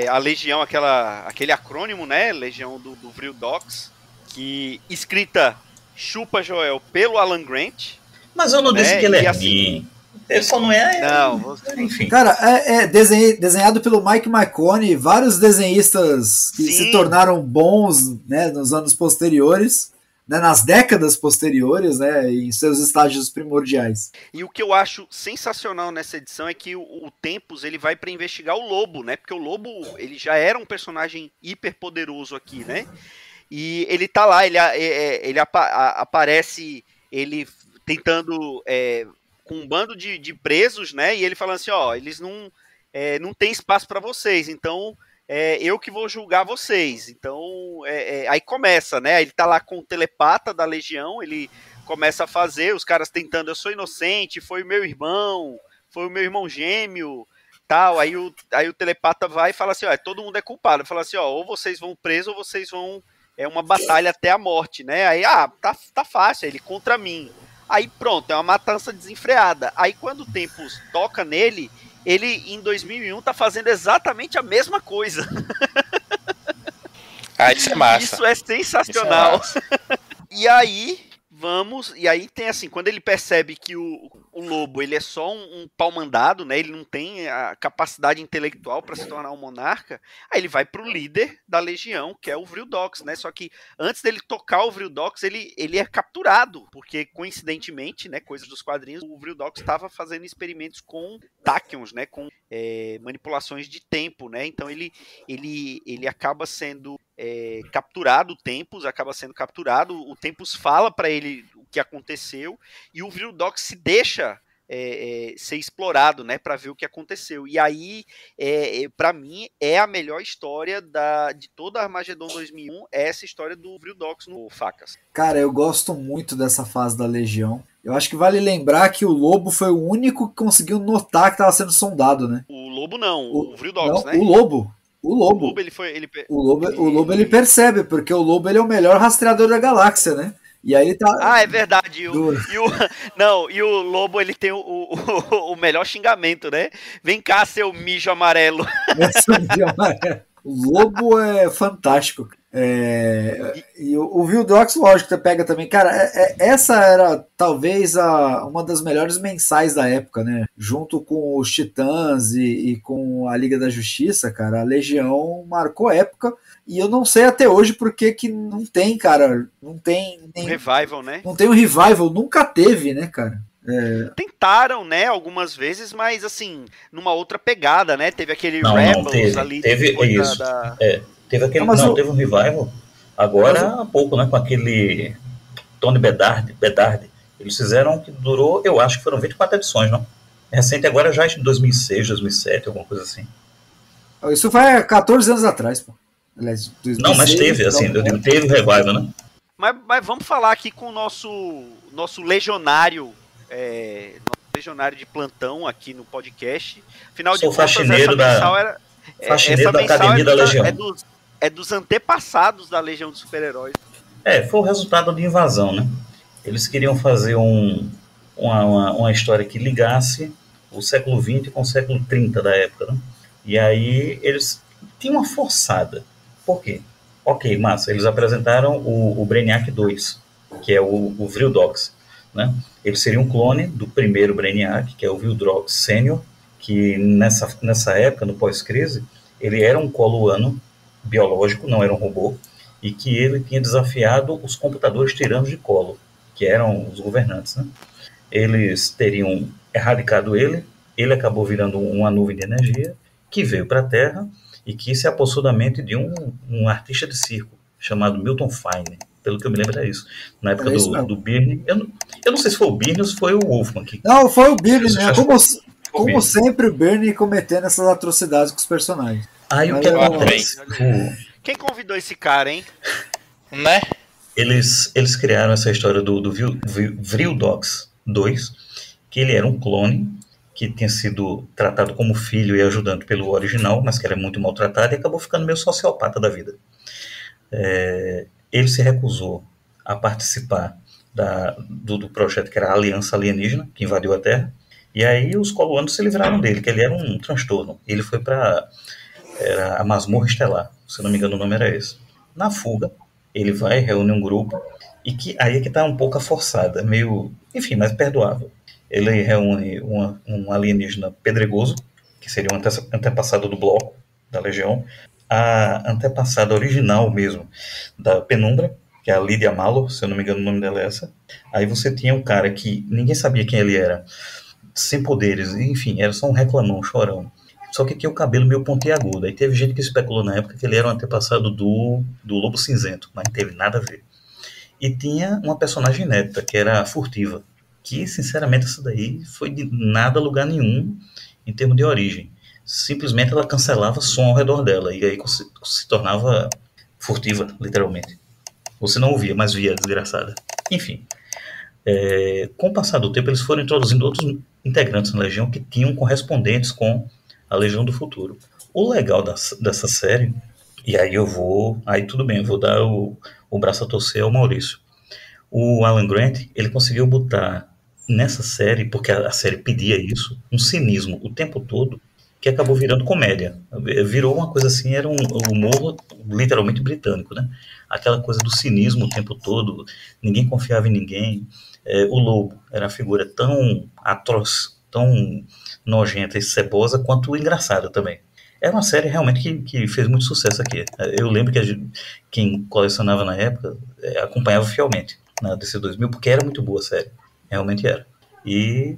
A Legião, aquele acrônimo, né? Legião do Vril Dox, que escrita Chupa Joel pelo Alan Grant. Mas eu não disse que ele é assim, ele só não é. Não, enfim. Cara, desenhado pelo Mike Marconi, vários desenhistas que se tornaram bons, né, nos anos posteriores, né, nas décadas posteriores, né, em seus estágios primordiais. E o que eu acho sensacional nessa edição é que o Tempus ele vai para investigar o Lobo, né? Porque o Lobo ele já era um personagem hiper poderoso aqui, né? E ele tá lá, ele aparece, ele tentando com um bando de presos, né? E ele falando assim, ó, eles não tem espaço para vocês, então eu que vou julgar vocês. Então, aí começa, né? Ele tá lá com o telepata da Legião, ele começa a fazer, os caras tentando, eu sou inocente, foi o meu irmão gêmeo, tal. Aí o telepata vai e fala assim, ó, todo mundo é culpado. Fala assim, ó, ou vocês vão preso ou vocês vão uma batalha até a morte, né? Aí, tá fácil, ele contra mim. Aí pronto, é uma matança desenfreada. Aí quando o Tempus toca nele, ele em 2001 tá fazendo exatamente a mesma coisa. Isso é massa. Isso é sensacional. E aí tem assim, quando ele percebe que o lobo, ele é só um pau-mandado, né? Ele não tem a capacidade intelectual para se tornar um monarca, aí ele vai pro líder da legião, que é o Vrildox, né? Só que antes dele tocar o Vrildox, ele é capturado, porque coincidentemente, né, coisas dos quadrinhos, o Vrildox estava fazendo experimentos com tachyons, né? Com manipulações de tempo, né? Então ele acaba sendo capturado, o Tempus fala para ele o que aconteceu e o Vrildox se deixa ser explorado, né, para ver o que aconteceu. E aí, para mim, é a melhor história de toda a Armagedon 2001, é essa história do Vrildox no Facas. Cara, eu gosto muito dessa fase da Legião. Eu acho que vale lembrar que o Lobo foi o único que conseguiu notar que estava sendo sondado, né? O Lobo não, o Vrildox, né? O Lobo. O Lobo ele percebe, porque o Lobo ele é o melhor rastreador da galáxia, né? E aí ele tá. É verdade. E o Lobo ele tem o melhor xingamento, né? Vem cá, seu mijo amarelo. O Lobo é fantástico. E o Vrildox, lógico, você pega também. Cara, essa era talvez uma das melhores mensais da época, né? Junto com os Titãs e com a Liga da Justiça, cara, a Legião marcou época. E eu não sei até hoje porque que não tem, cara. Não tem. Um revival, né? Não tem um revival, nunca teve, né, cara? Tentaram, né, algumas vezes, mas assim, numa outra pegada, né? Teve aquele Rebels ali. Teve isso. Teve aquele. Teve um revival. Agora há pouco, né? Com aquele Tony Bedard. Eles fizeram que durou, eu acho que foram 24 edições, não? Recente agora já em 2006, 2007, alguma coisa assim. Isso foi 14 anos atrás, pô. Aliás, 2006, não, mas teve, assim, eu digo, teve revival, né? Mas vamos falar aqui com o nosso legionário, de plantão aqui no podcast. Afinal de contas, faxineiro da Academia da Legião. É dos antepassados da Legião dos Super-Heróis. Foi o resultado de invasão, né? Eles queriam fazer uma história que ligasse o século XX com o século 30 da época, né? E aí eles tinham uma forçada. Por quê? Ok, massa. Eles apresentaram o Brainiac 2, que é o Vrildox, né? Ele seria um clone do primeiro Brainiac, que é o Vildrox Sênior, que nessa época, no pós-crise, ele era um coluano biológico, não era um robô, e que ele tinha desafiado os computadores tiranos de colo, que eram os governantes, né? Eles teriam erradicado ele acabou virando uma nuvem de energia, que veio para a Terra, e que se apossou da mente de um artista de circo, chamado Milton Fine. Pelo que eu me lembro é isso. Na época do Byrne. Eu não sei se foi o Byrne ou se foi o Wolfman. Não, foi o Byrne, né? Como sempre, o Byrne cometendo essas atrocidades com os personagens. Aí o que acontece? Quem convidou esse cara, hein? Né? Eles criaram essa história do Vrildox 2, que ele era um clone que tinha sido tratado como filho e ajudante pelo original, mas que era muito maltratado e acabou ficando meio sociopata da vida. Ele se recusou a participar do projeto que era a Aliança Alienígena, que invadiu a Terra, e aí os coluanos se livraram dele, que ele era um transtorno. Ele foi para a Masmorra Estelar, se não me engano o nome era esse. Na fuga, ele vai, reúne um grupo, e que aí é que está um pouco forçada, meio, enfim, mais perdoável. Ele reúne um alienígena pedregoso, que seria um antepassado do Bloco, da Legião, a antepassada original mesmo, da Penumbra, que é a Lydia Malor, se eu não me engano o nome dela é essa. Aí você tinha um cara que ninguém sabia quem ele era, sem poderes, enfim, era só um reclamão, um chorão. Só que tinha o cabelo meio pontiagudo. Aí teve gente que especulou na época que ele era um antepassado do Lobo Cinzento, mas não teve nada a ver. E tinha uma personagem inédita, que era a Furtiva, que, sinceramente, essa daí foi de nada lugar nenhum em termos de origem. simplesmente ela cancelava som ao redor dela, e aí se tornava furtiva, literalmente. Você não ouvia, mas via a desgraçada. Enfim, com o passar do tempo, eles foram introduzindo outros integrantes na Legião que tinham correspondentes com a Legião do Futuro. O legal dessa série, e aí tudo bem, eu vou dar o braço a torcer ao Maurício. O Alan Grant, ele conseguiu botar nessa série, porque a série pedia isso, um cinismo o tempo todo, que acabou virando comédia. Virou uma coisa assim, era um humor literalmente britânico, né? Aquela coisa do cinismo o tempo todo, ninguém confiava em ninguém. O Lobo era uma figura tão atroz, tão nojenta e cebosa, quanto engraçada também. Era uma série realmente que fez muito sucesso aqui. Eu lembro que quem colecionava na época acompanhava fielmente na DC 2000, porque era muito boa a série. Realmente era. E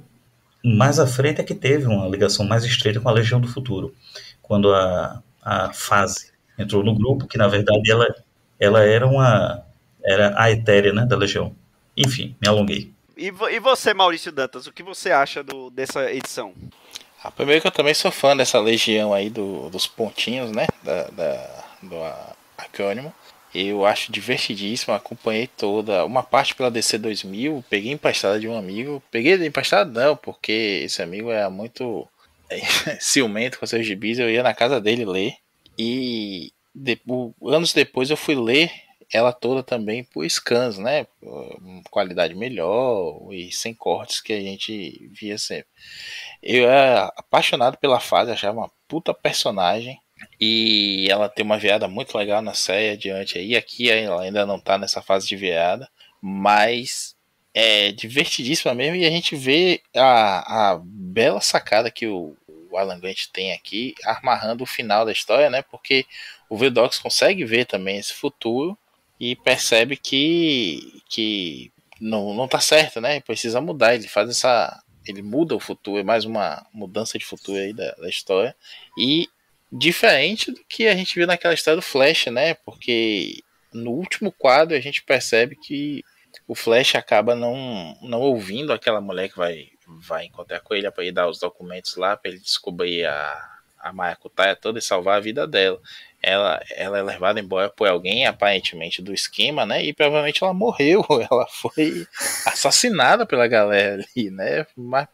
mais à frente é que teve uma ligação mais estreita com a Legião do Futuro, quando a Fase entrou no grupo, que na verdade ela era a etérea, né, da Legião. Enfim, me alonguei. E você, Maurício Dantas, o que você acha dessa edição? Primeiro que eu também sou fã dessa legião aí dos pontinhos, né? Do acrônimo. Eu acho divertidíssimo, acompanhei toda. Uma parte pela DC 2000, peguei emprestada de um amigo. Peguei emprestada não, porque esse amigo era muito ciumento com seus gibis. Eu ia na casa dele ler. E anos depois eu fui ler ela toda também por scans, né? Qualidade melhor e sem cortes que a gente via sempre. Eu era apaixonado pela Fase, achava uma puta personagem. E ela tem uma virada muito legal na série adiante aí. Aqui ela ainda não tá nessa fase de virada, mas é divertidíssima mesmo. E a gente vê a bela sacada que o Alan Grant tem aqui, amarrando o final da história, né? Porque o Vidox consegue ver também esse futuro e percebe que não tá certo, né? Precisa mudar. Ele muda o futuro, é mais uma mudança de futuro aí da história. E diferente do que a gente viu naquela história do Flash, né? Porque no último quadro a gente percebe que o Flash acaba não ouvindo aquela mulher que vai encontrar com ele para ir dar os documentos lá, para ele descobrir a maracutaia toda e salvar a vida dela. Ela é levada embora por alguém, aparentemente do esquema, né? E provavelmente ela morreu, ela foi assassinada pela galera ali, né? Mas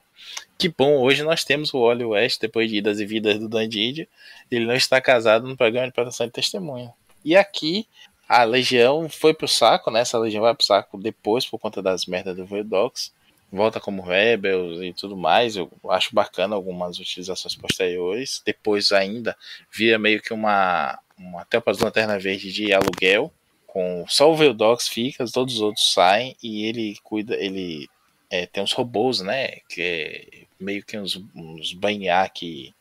que bom, hoje nós temos o Wally West, depois de idas e vidas do Dan Didio. Ele não está casado no programa de proteção de testemunha. E aqui a Legião foi pro saco, né? Essa Legião vai pro saco depois por conta das merdas do Verdox. Volta como Rebels e tudo mais. Eu acho bacana algumas utilizações posteriores. Depois ainda vira meio que uma Tropas de Lanterna Verde de aluguel. Com só o Verdox fica, todos os outros saem e ele cuida. Ele tem uns robôs, né? Que é meio que uns Brainiac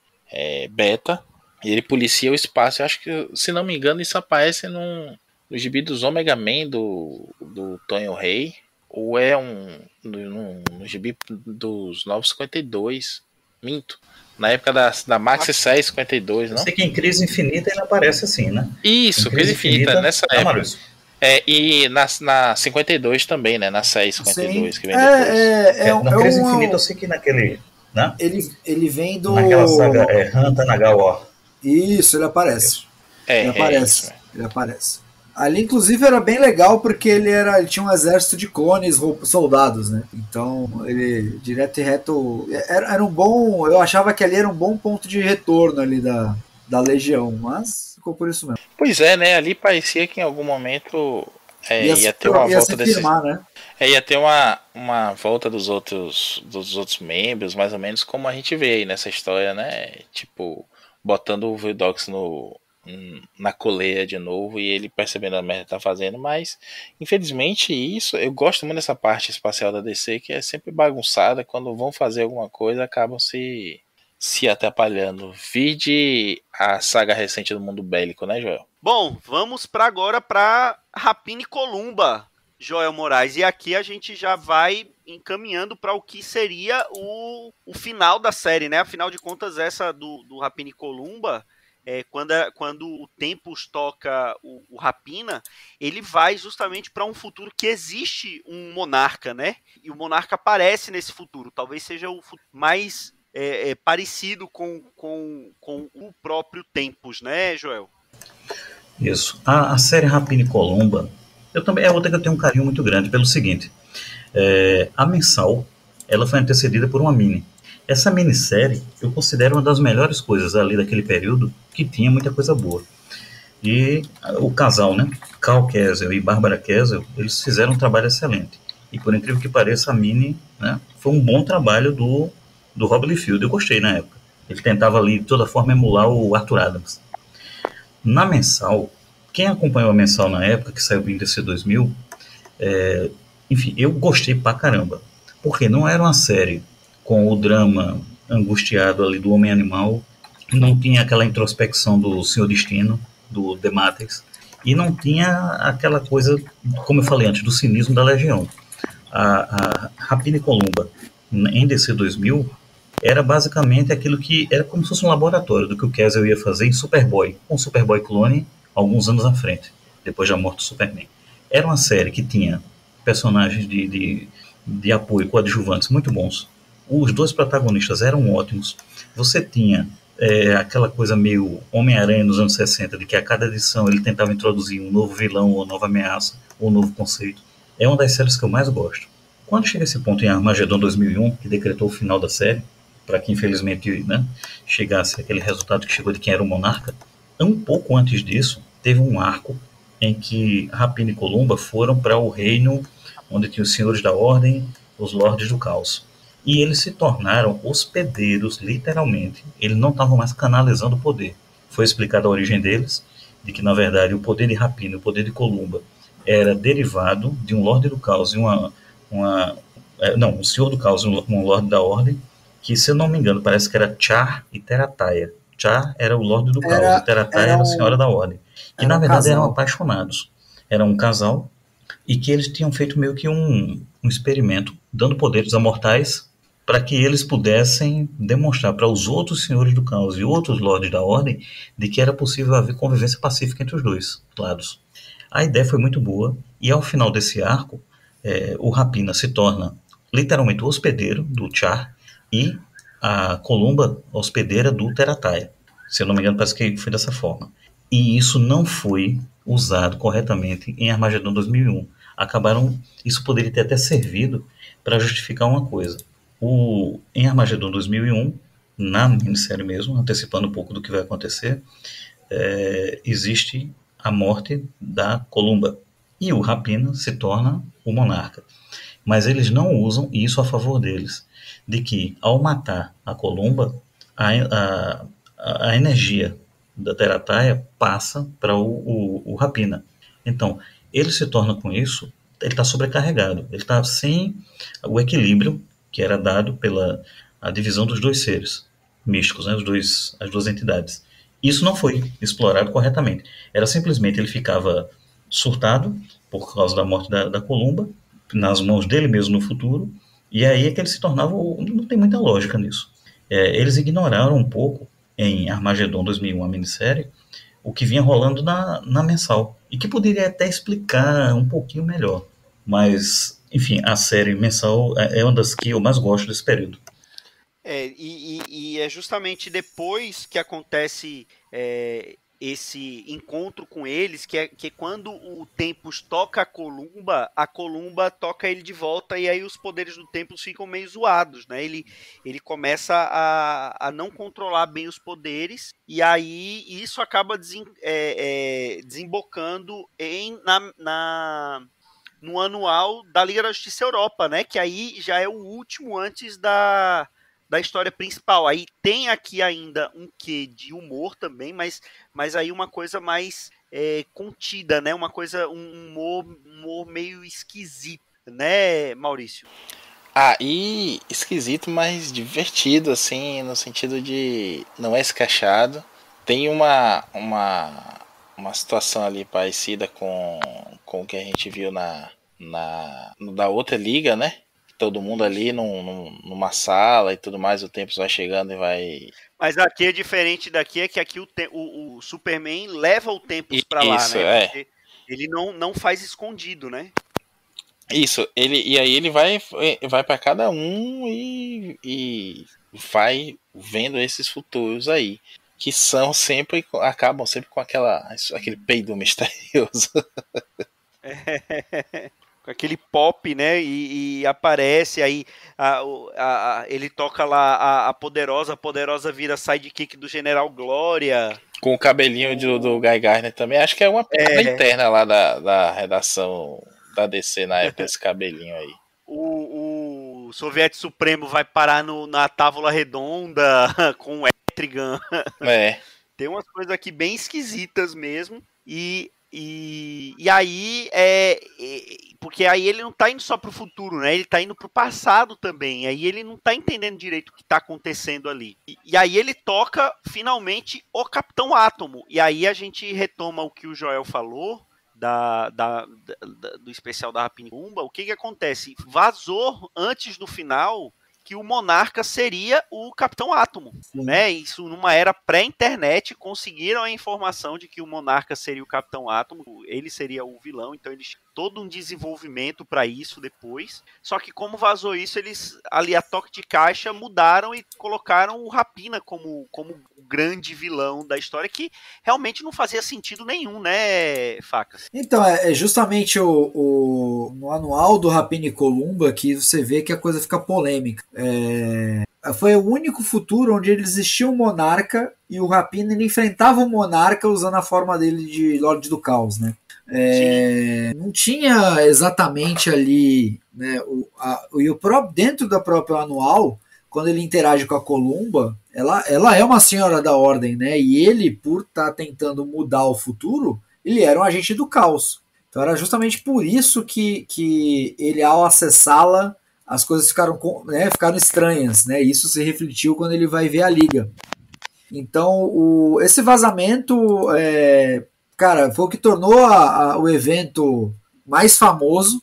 beta. E ele policia o espaço. Eu acho que, se não me engano, isso aparece no gibi dos Omega Man do Tonho Rei. Ou é no gibi dos 952. Minto. Na época da Maxi 652, não? Eu sei que em Crise Infinita ele aparece assim, né? Isso, Crise Infinita, nessa época. E na 52 também, né? Na 652 que vem depois. Na Crise Infinita eu sei que naquele... Né? Ele vem do... Naquela saga Hanta Nagawa. Isso, ele aparece. Ele aparece. Ali, inclusive, era bem legal porque ele tinha um exército de clones, soldados, né? Então, ele, direto e reto... Era um bom... Eu achava que ali era um bom ponto de retorno ali da Legião, mas ficou por isso mesmo. Pois é, né? Ali parecia que em algum momento ia ter uma volta desses... né? Ia ter uma volta dos outros membros, mais ou menos como a gente vê aí nessa história, né? Tipo, botando o Vidox na coleira de novo e ele percebendo a merda que tá fazendo, mas infelizmente eu gosto muito dessa parte espacial da DC, que é sempre bagunçada. Quando vão fazer alguma coisa acabam se atrapalhando. Vide a saga recente do Mundo Bélico, né, Joel? Bom, vamos agora para Rapina e Columba, Joel Moraes, e aqui a gente já vai encaminhando para o que seria o final da série, né? Afinal de contas, essa do Rapina e Columba, quando o Tempus toca o Rapina, ele vai justamente para um futuro que existe um monarca, né? E o monarca aparece nesse futuro. Talvez seja o futuro mais parecido com o próprio Tempos, né, Joel? Isso. A série Rapina e Columba, eu também, é outra que eu tenho um carinho muito grande, pelo seguinte, a mensal, ela foi antecedida por uma mini. Essa minissérie, eu considero uma das melhores coisas ali daquele período, que tinha muita coisa boa. E o casal, né, Carl Kessel e Barbara Kessel, eles fizeram um trabalho excelente. E por incrível que pareça, a mini, né, foi um bom trabalho do Rob Liefeld. Eu gostei na época. Ele tentava ali, de toda forma, emular o Arthur Adams. Na mensal, quem acompanhou a mensal na época, que saiu em DC 2000, enfim, eu gostei pra caramba. Porque não era uma série com o drama angustiado ali do Homem-Animal, não tinha aquela introspecção do Senhor Destino, do The Matrix, e não tinha aquela coisa, como eu falei antes, do cinismo da Legião. A Rapina e Columba, em DC 2000, era basicamente aquilo que era como se fosse um laboratório do que o Kessel ia fazer em Superboy, com o Superboy clone, alguns anos à frente, depois da morte do Superman. Era uma série que tinha personagens de apoio coadjuvantes muito bons. Os dois protagonistas eram ótimos. Você tinha aquela coisa meio Homem-Aranha nos anos 60, de que a cada edição ele tentava introduzir um novo vilão, ou nova ameaça, ou um novo conceito. É uma das séries que eu mais gosto. Quando chega esse ponto em Armageddon 2001, que decretou o final da série, para que infelizmente, né, chegasse aquele resultado que chegou de quem era o monarca, um pouco antes disso, teve um arco em que Rapina e Columba foram para o reino onde tinha os senhores da ordem, os lordes do caos. E eles se tornaram hospedeiros, literalmente. Eles não estavam mais canalizando o poder. Foi explicada a origem deles, de que, na verdade, o poder de Rapina e o poder de Columba era derivado de um lorde do caos e um senhor do caos e um lorde da ordem, que, se eu não me engano, parece que era Char e Terataya. Char era o lorde do caos e Terataya era a senhora da ordem. Que, na verdade, eram apaixonados. Era um casal e que eles tinham feito meio que um experimento, dando poderes a mortais para que eles pudessem demonstrar para os outros senhores do caos e outros lordes da ordem de que era possível haver convivência pacífica entre os dois lados. A ideia foi muito boa e ao final desse arco, o Rapina se torna literalmente o hospedeiro do Char e a Columba hospedeira do Terataya. Se eu não me engano, parece que foi dessa forma. E isso não foi usado corretamente em Armageddon 2001. Isso poderia ter até servido para justificar uma coisa. Em Armageddon 2001, na minissérie mesmo, antecipando um pouco do que vai acontecer, existe a morte da Columba. E o Rapina se torna o monarca. Mas eles não usam isso a favor deles. De que, ao matar a Columba, a energia da Terataya passa para o Rapina. Então, ele se torna com isso, ele está sobrecarregado. Ele está sem o equilíbrio que era dado pela a divisão dos dois seres místicos, né, as duas entidades. Isso não foi explorado corretamente. Era simplesmente ele ficava surtado por causa da morte da Columba, nas mãos dele mesmo no futuro, e aí é que ele se tornava... Não tem muita lógica nisso. Eles ignoraram um pouco, em Armageddon 2001, a minissérie, o que vinha rolando na mensal, e que poderia até explicar um pouquinho melhor. Mas, enfim, a série mensal é uma das que eu mais gosto desse período. E é justamente depois que acontece esse encontro com eles, que quando o Tempus toca a Columba toca ele de volta, e aí os poderes do Tempus ficam meio zoados, né? Ele começa a não controlar bem os poderes, e aí isso acaba desembocando no anual da Liga da Justiça Europa, né? Que aí já é o último antes da história principal. Aí tem aqui ainda um quê de humor também, mas aí uma coisa mais contida, né? Uma coisa, um humor meio esquisito, né, Maurício? E esquisito, mas divertido, assim, no sentido de não é escrachado. Tem uma situação ali parecida com o que a gente viu da outra liga, né? Todo mundo ali numa sala e tudo mais, o Tempus vai chegando e vai... Mas aqui é diferente daqui, é que aqui o Superman leva o Tempus pra lá, isso, né? Porque ele não faz escondido, né? Isso, e aí ele vai para cada um e vai vendo esses futuros aí, que são sempre, acabam sempre com aquele peido misterioso. Com aquele pop, né? E aparece aí, ele toca lá a poderosa vira sidekick do General Glória. Com o cabelinho do Guy Gardner também. Acho que é uma piada interna lá da redação da DC na época, esse cabelinho aí. O Soviético Supremo vai parar na Távola Redonda com o Etrigan. Tem umas coisas aqui bem esquisitas mesmo. E aí porque aí ele não tá indo só pro futuro, né? Ele tá indo pro passado também. Aí ele não tá entendendo direito o que tá acontecendo ali. E aí ele toca finalmente o Capitão Átomo. E aí a gente retoma o que o Joel falou do especial da Rapinimumba. O que acontece? Vazou antes do final que o Monarca seria o Capitão Átomo, né? Isso numa era pré-internet, conseguiram a informação de que o Monarca seria o Capitão Átomo, ele seria o vilão, então eles todo um desenvolvimento para isso depois. Só que como vazou isso, eles ali a toque de caixa mudaram e colocaram o Rapina como o grande vilão da história, que realmente não fazia sentido nenhum, né, Facas? Então, é justamente no anual do Rapina e Columba que você vê que a coisa fica polêmica. Foi o único futuro onde existia um monarca e o Rapina ele enfrentava o monarca usando a forma dele de Lorde do Caos, né? Não tinha exatamente ali, né, dentro da própria anual, quando ele interage com a Columba, ela é uma senhora da ordem, né? E ele, por estar tentando mudar o futuro, ele era um agente do caos. Então era justamente por isso que ele, ao acessá-la, as coisas ficaram estranhas, né? Isso se refletiu quando ele vai ver a Liga. Então, esse vazamento, cara, foi o que tornou o evento mais famoso,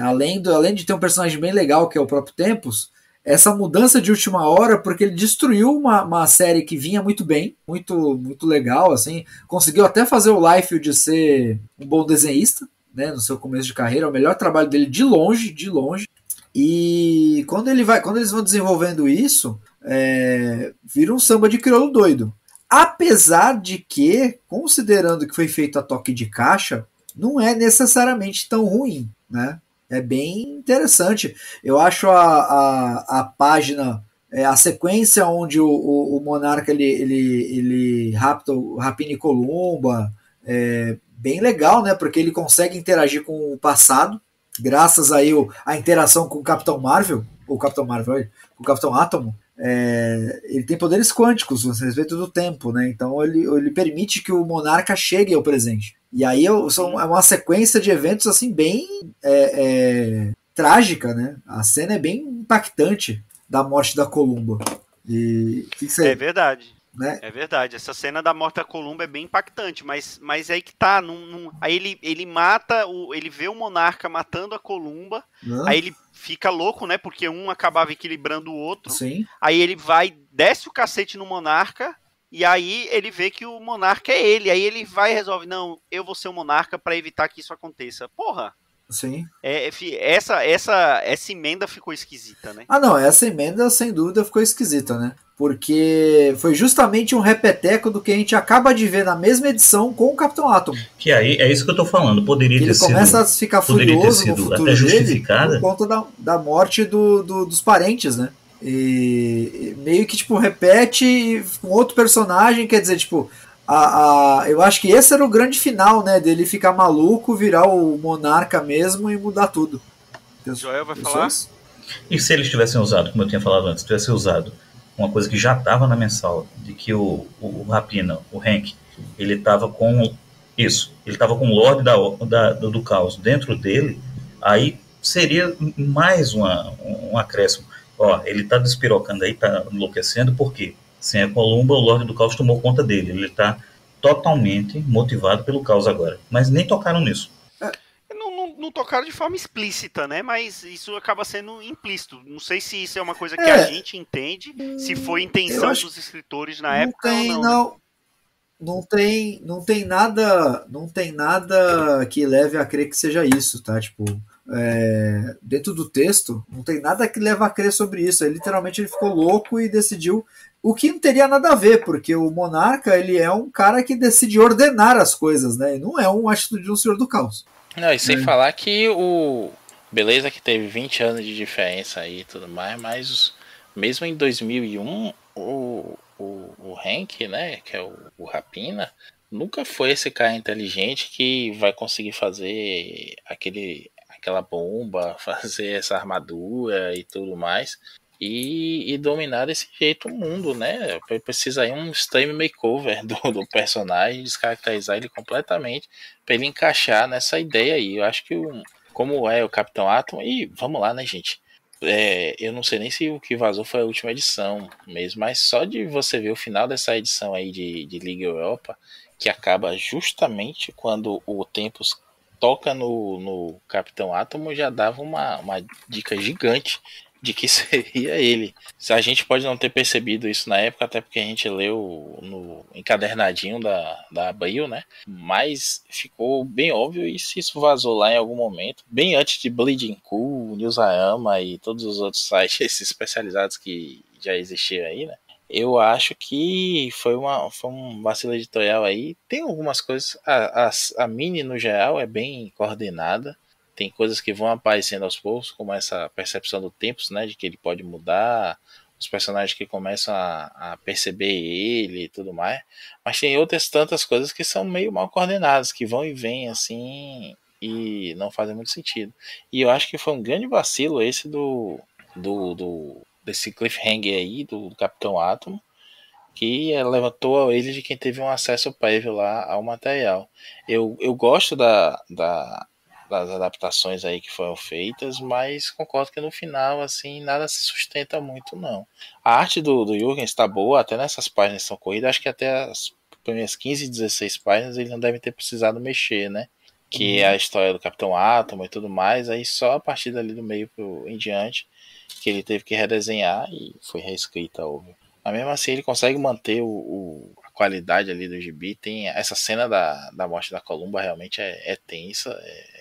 além de ter um personagem bem legal, que é o próprio Tempus, essa mudança de última hora, porque ele destruiu uma série que vinha muito bem, muito, muito legal, assim, conseguiu até fazer o Liefeld ser um bom desenhista, né, no seu começo de carreira, é o melhor trabalho dele de longe, e quando eles vão desenvolvendo isso, vira um samba de crioulo doido. Apesar de que, considerando que foi feito a toque de caixa, não é necessariamente tão ruim, né? É bem interessante. Eu acho a página, a sequência onde o Monarca ele rapta o Rapina e Columba, bem legal, né? Porque ele consegue interagir com o passado, graças aí a interação com o Capitão Marvel, com o Capitão Átomo. Ele tem poderes quânticos a respeito do tempo, né? Então ele permite que o Monarca chegue ao presente. E aí é uma sequência de eventos assim bem trágica, né? A cena é bem impactante da morte da Columba. É verdade. Né? É verdade. Essa cena da morte da Columba é bem impactante, mas é aí que tá. Aí ele mata, ele vê o Monarca matando a Columba, aí ele fica louco, né? Porque um acabava equilibrando o outro. Sim. Aí ele desce o cacete no Monarca. E aí ele vê que o Monarca é ele. Aí ele vai e resolve, não, eu vou ser o Monarca pra evitar que isso aconteça. Porra. Sim. Essa emenda ficou esquisita, né? Não, essa emenda sem dúvida ficou esquisita, né? Porque foi justamente um repeteco do que a gente acaba de ver na mesma edição com o Capitão Átomo. Que aí é isso que eu tô falando. Poderia ter sido. Ele começa a ficar furioso no futuro dele por conta da morte dos parentes, né? E meio que tipo repete com outro personagem, quer dizer, tipo, eu acho que esse era o grande final, né, dele ficar maluco, virar o Monarca mesmo e mudar tudo. Joel vai falar? E se eles tivessem usado, como eu tinha falado antes, tivessem usado uma coisa que já estava na mensal, de que o Rapina, o Hank, ele estava com isso, ele estava com o Lorde do Caos dentro dele, aí seria mais um acréscimo. Ele tá despirocando aí, tá enlouquecendo, porque sem a Columba, o Lorde do Caos tomou conta dele. Ele tá totalmente motivado pelo caos agora. Mas nem tocaram nisso. Não tocaram de forma explícita, né? Mas isso acaba sendo implícito. Não sei se isso é uma coisa que a gente entende, se foi intenção dos escritores na época ou não. Não tem nada que leve a crer que seja isso, tá? Tipo, dentro do texto, não tem nada que leva a crer sobre isso. Literalmente ele ficou louco e decidiu o que não teria nada a ver, porque o monarca ele é um cara que decide ordenar as coisas, né? E não é um atitude de um senhor do caos. Não, e sem falar que beleza que teve 20 anos de diferença aí e tudo mais, mas mesmo em 2001, o Hank, né, que é o Rapina, nunca foi esse cara inteligente que vai conseguir fazer aquela bomba, fazer essa armadura e tudo mais, e dominar desse jeito o mundo, né? Precisa aí um extreme makeover do personagem, descaracterizar ele completamente para ele encaixar nessa ideia aí. Eu acho que como é o Capitão Atom, e vamos lá, né, gente? Eu não sei nem se o que vazou foi a última edição mesmo, mas só de você ver o final dessa edição aí de Liga Europa, que acaba justamente quando o Tempus toca no Capitão Átomo, já dava uma dica gigante de que seria ele. A gente pode não ter percebido isso na época, até porque a gente leu no encadernadinho da Abril, né? Mas ficou bem óbvio, e se isso vazou lá em algum momento, bem antes de Bleeding Cool, Newsarama e todos os outros sites especializados que já existiam aí, né? Eu acho que foi um vacilo editorial aí. Tem algumas coisas, a mini no geral é bem coordenada. Tem coisas que vão aparecendo aos poucos, como essa percepção do tempo, né, de que ele pode mudar, os personagens que começam a perceber ele e tudo mais. Mas tem outras tantas coisas que são meio mal coordenadas, que vão e vêm assim e não fazem muito sentido. E eu acho que foi um grande vacilo esse desse cliffhanger aí do Capitão Átomo, que levantou ele de quem teve um acesso prévio lá ao material. Eu gosto das adaptações aí que foram feitas, mas concordo que no final, assim, nada se sustenta muito, não. A arte do Jürgen está boa, até nessas páginas que são corridas, acho que até as primeiras 15, 16 páginas ele não deve ter precisado mexer, né? Que é a história do Capitão Átomo e tudo mais, aí só a partir dali do meio em diante que ele teve que redesenhar e foi reescrita, óbvio. Mas mesmo assim ele consegue manter a qualidade ali do gibi. Tem essa cena da morte da Columba, realmente é tensa,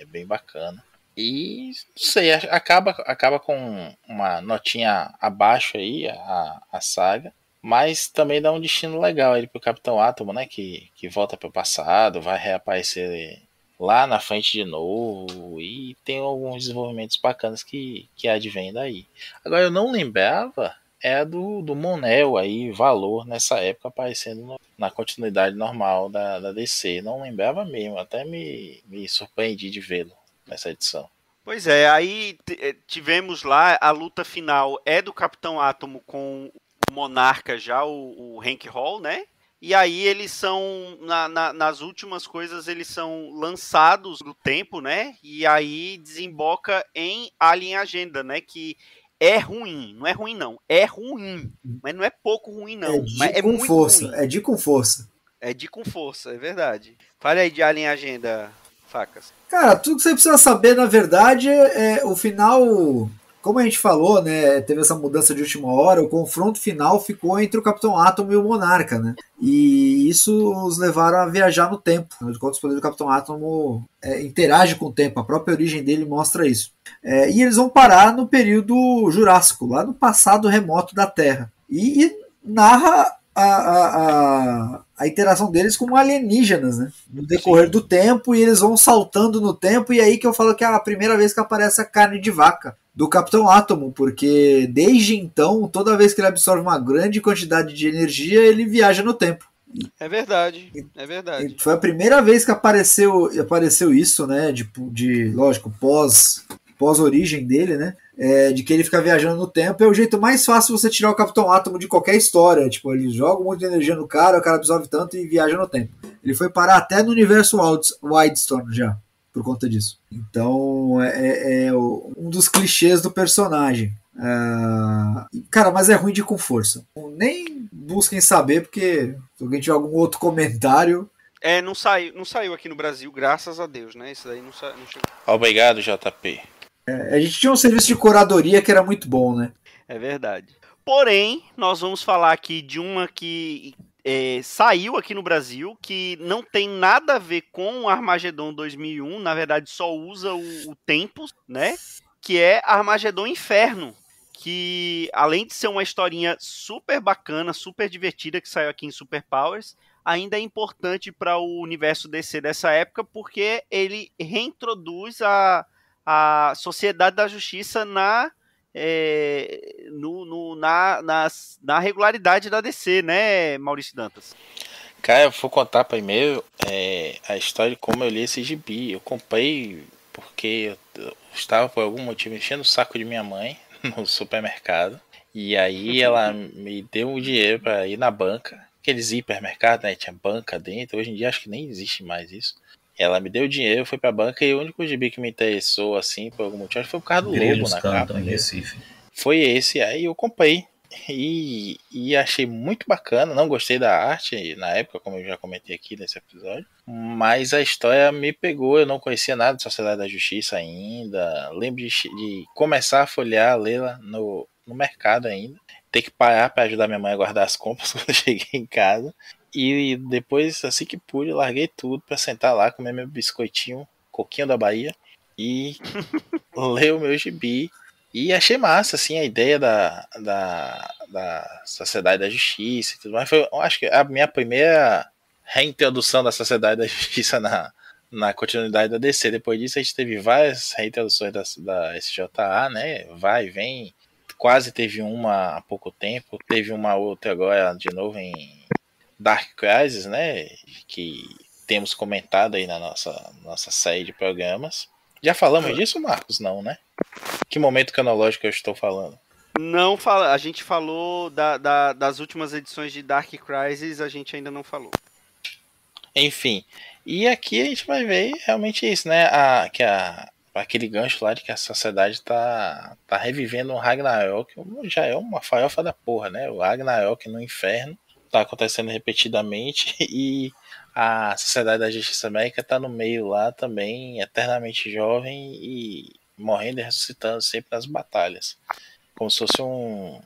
é bem bacana. E não sei, acaba com uma notinha abaixo aí a saga, mas também dá um destino legal ele pro Capitão Átomo, né, que volta pro passado, vai reaparecer lá na frente de novo, e tem alguns desenvolvimentos bacanas que advém daí. Agora eu não lembrava do Mon-El aí, Valor, nessa época aparecendo na continuidade normal da DC. Não lembrava mesmo, até me surpreendi de vê-lo nessa edição. Pois é, aí tivemos lá a luta final do Capitão Átomo com o Monarca já, o Hank Hall, né? E aí eles são, nas últimas coisas, eles são lançados do tempo, né? E aí desemboca em Alien Agenda, né? Que é ruim, não é ruim não, é ruim, mas não é pouco ruim não, mas é muito força, ruim. É de com força. É de com força, é verdade. Fale aí de Alien Agenda, Facas. Cara, tudo que você precisa saber, na verdade, é o final. Como a gente falou, né, teve essa mudança de última hora, o confronto final ficou entre o Capitão Átomo e o Monarca, né? E isso os levaram a viajar no tempo. Afinal de contas, o poder do Capitão Átomo interage com o tempo, a própria origem dele mostra isso. E eles vão parar no período Jurássico, lá no passado remoto da Terra. E narra a interação deles com alienígenas, né? No decorrer do tempo, e eles vão saltando no tempo, e aí que eu falo que é a primeira vez que aparece a carne de vaca do Capitão Átomo, porque desde então, toda vez que ele absorve uma grande quantidade de energia, ele viaja no tempo. É verdade, é verdade. Foi a primeira vez que apareceu isso, né? Lógico, pós-origem dele, né? De que ele fica viajando no tempo. É o jeito mais fácil você tirar o Capitão Átomo de qualquer história. Tipo, ele joga muito de energia no cara, o cara absorve tanto e viaja no tempo. Ele foi parar até no universo Wildstorm já, por conta disso. Então, é um dos clichês do personagem. Cara, mas é ruim de com força. Nem busquem saber, porque se alguém tiver algum outro comentário... Não saiu aqui no Brasil, graças a Deus, né? Isso daí não chegou. Obrigado, JP. A gente tinha um serviço de curadoria que era muito bom, né? É verdade. Porém, nós vamos falar aqui de uma que saiu aqui no Brasil, que não tem nada a ver com o Armagedon 2001, na verdade só usa o Tempus, né? Que é Armagedon Inferno, que além de ser uma historinha super bacana, super divertida, que saiu aqui em Super Powers, ainda é importante para o universo DC dessa época, porque ele reintroduz a Sociedade da Justiça na regularidade da DC, né, Maurício Dantas? Cara, eu vou contar primeiro a história de como eu li esse gibi. Eu comprei porque eu estava por algum motivo enchendo o saco de minha mãe no supermercado. E aí ela me deu um dinheiro para ir na banca. Aqueles hipermercados, né? Tinha banca dentro. Hoje em dia acho que nem existe mais isso. Ela me deu dinheiro, foi pra banca e o único gibi que me interessou, assim, por algum motivo, foi por causa do logo na capa. Em Recife. Foi esse, aí eu comprei. E achei muito bacana. Não gostei da arte na época, como eu já comentei aqui nesse episódio. Mas a história me pegou. Eu não conhecia nada de Sociedade da Justiça ainda. Lembro de começar a folhear, lê-la no mercado ainda. Ter que parar para ajudar minha mãe a guardar as compras quando eu cheguei em casa. E depois, assim que pude, larguei tudo para sentar lá, comer meu biscoitinho, coquinho da Bahia e ler o meu gibi. E achei massa, assim, a ideia da Sociedade da Justiça e tudo mais. Foi, acho que a minha primeira reintrodução da Sociedade da Justiça na continuidade da DC. Depois disso, a gente teve várias reintroduções da SJA, né? Vai e vem. Quase teve uma há pouco tempo. Teve uma outra agora, de novo, em Dark Crisis, né? Que temos comentado aí na nossa série de programas. Já falamos disso, Marcos? Não, né? Que momento cronológico eu estou falando? Não fala, a gente falou das últimas edições de Dark Crisis, a gente ainda não falou. Enfim, e aqui a gente vai ver realmente isso, né? Aquele gancho lá de que a sociedade tá revivendo o Ragnarok, já é uma farofa da porra, né? O Ragnarok no inferno tá acontecendo repetidamente e a Sociedade da Justiça América tá no meio lá também, eternamente jovem e morrendo e ressuscitando sempre nas batalhas. Como se fosse um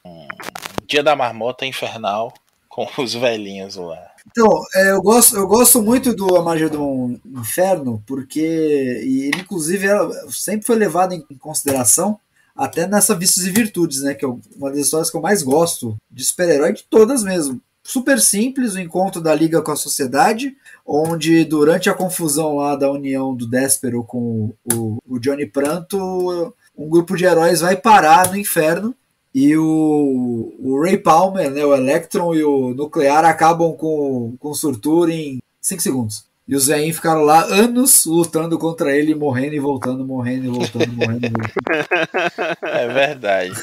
dia da marmota infernal com os velhinhos lá. Então, eu gosto muito do Armagedon Inferno, porque ele, inclusive, sempre foi levado em consideração até nessa Vícios e Virtudes, né? Que é uma das histórias que eu mais gosto de super-herói, de todas mesmo. Super simples, o encontro da Liga com a Sociedade, onde durante a confusão lá da união do Déspero com o Johnny Pranto, um grupo de heróis vai parar no inferno e o Ray Palmer, né, o Electron e o Nuclear acabam com o Surtur em 5 segundos. E os velhinhos ficaram lá anos lutando contra ele, morrendo e voltando, morrendo e voltando, morrendo e voltando. É verdade.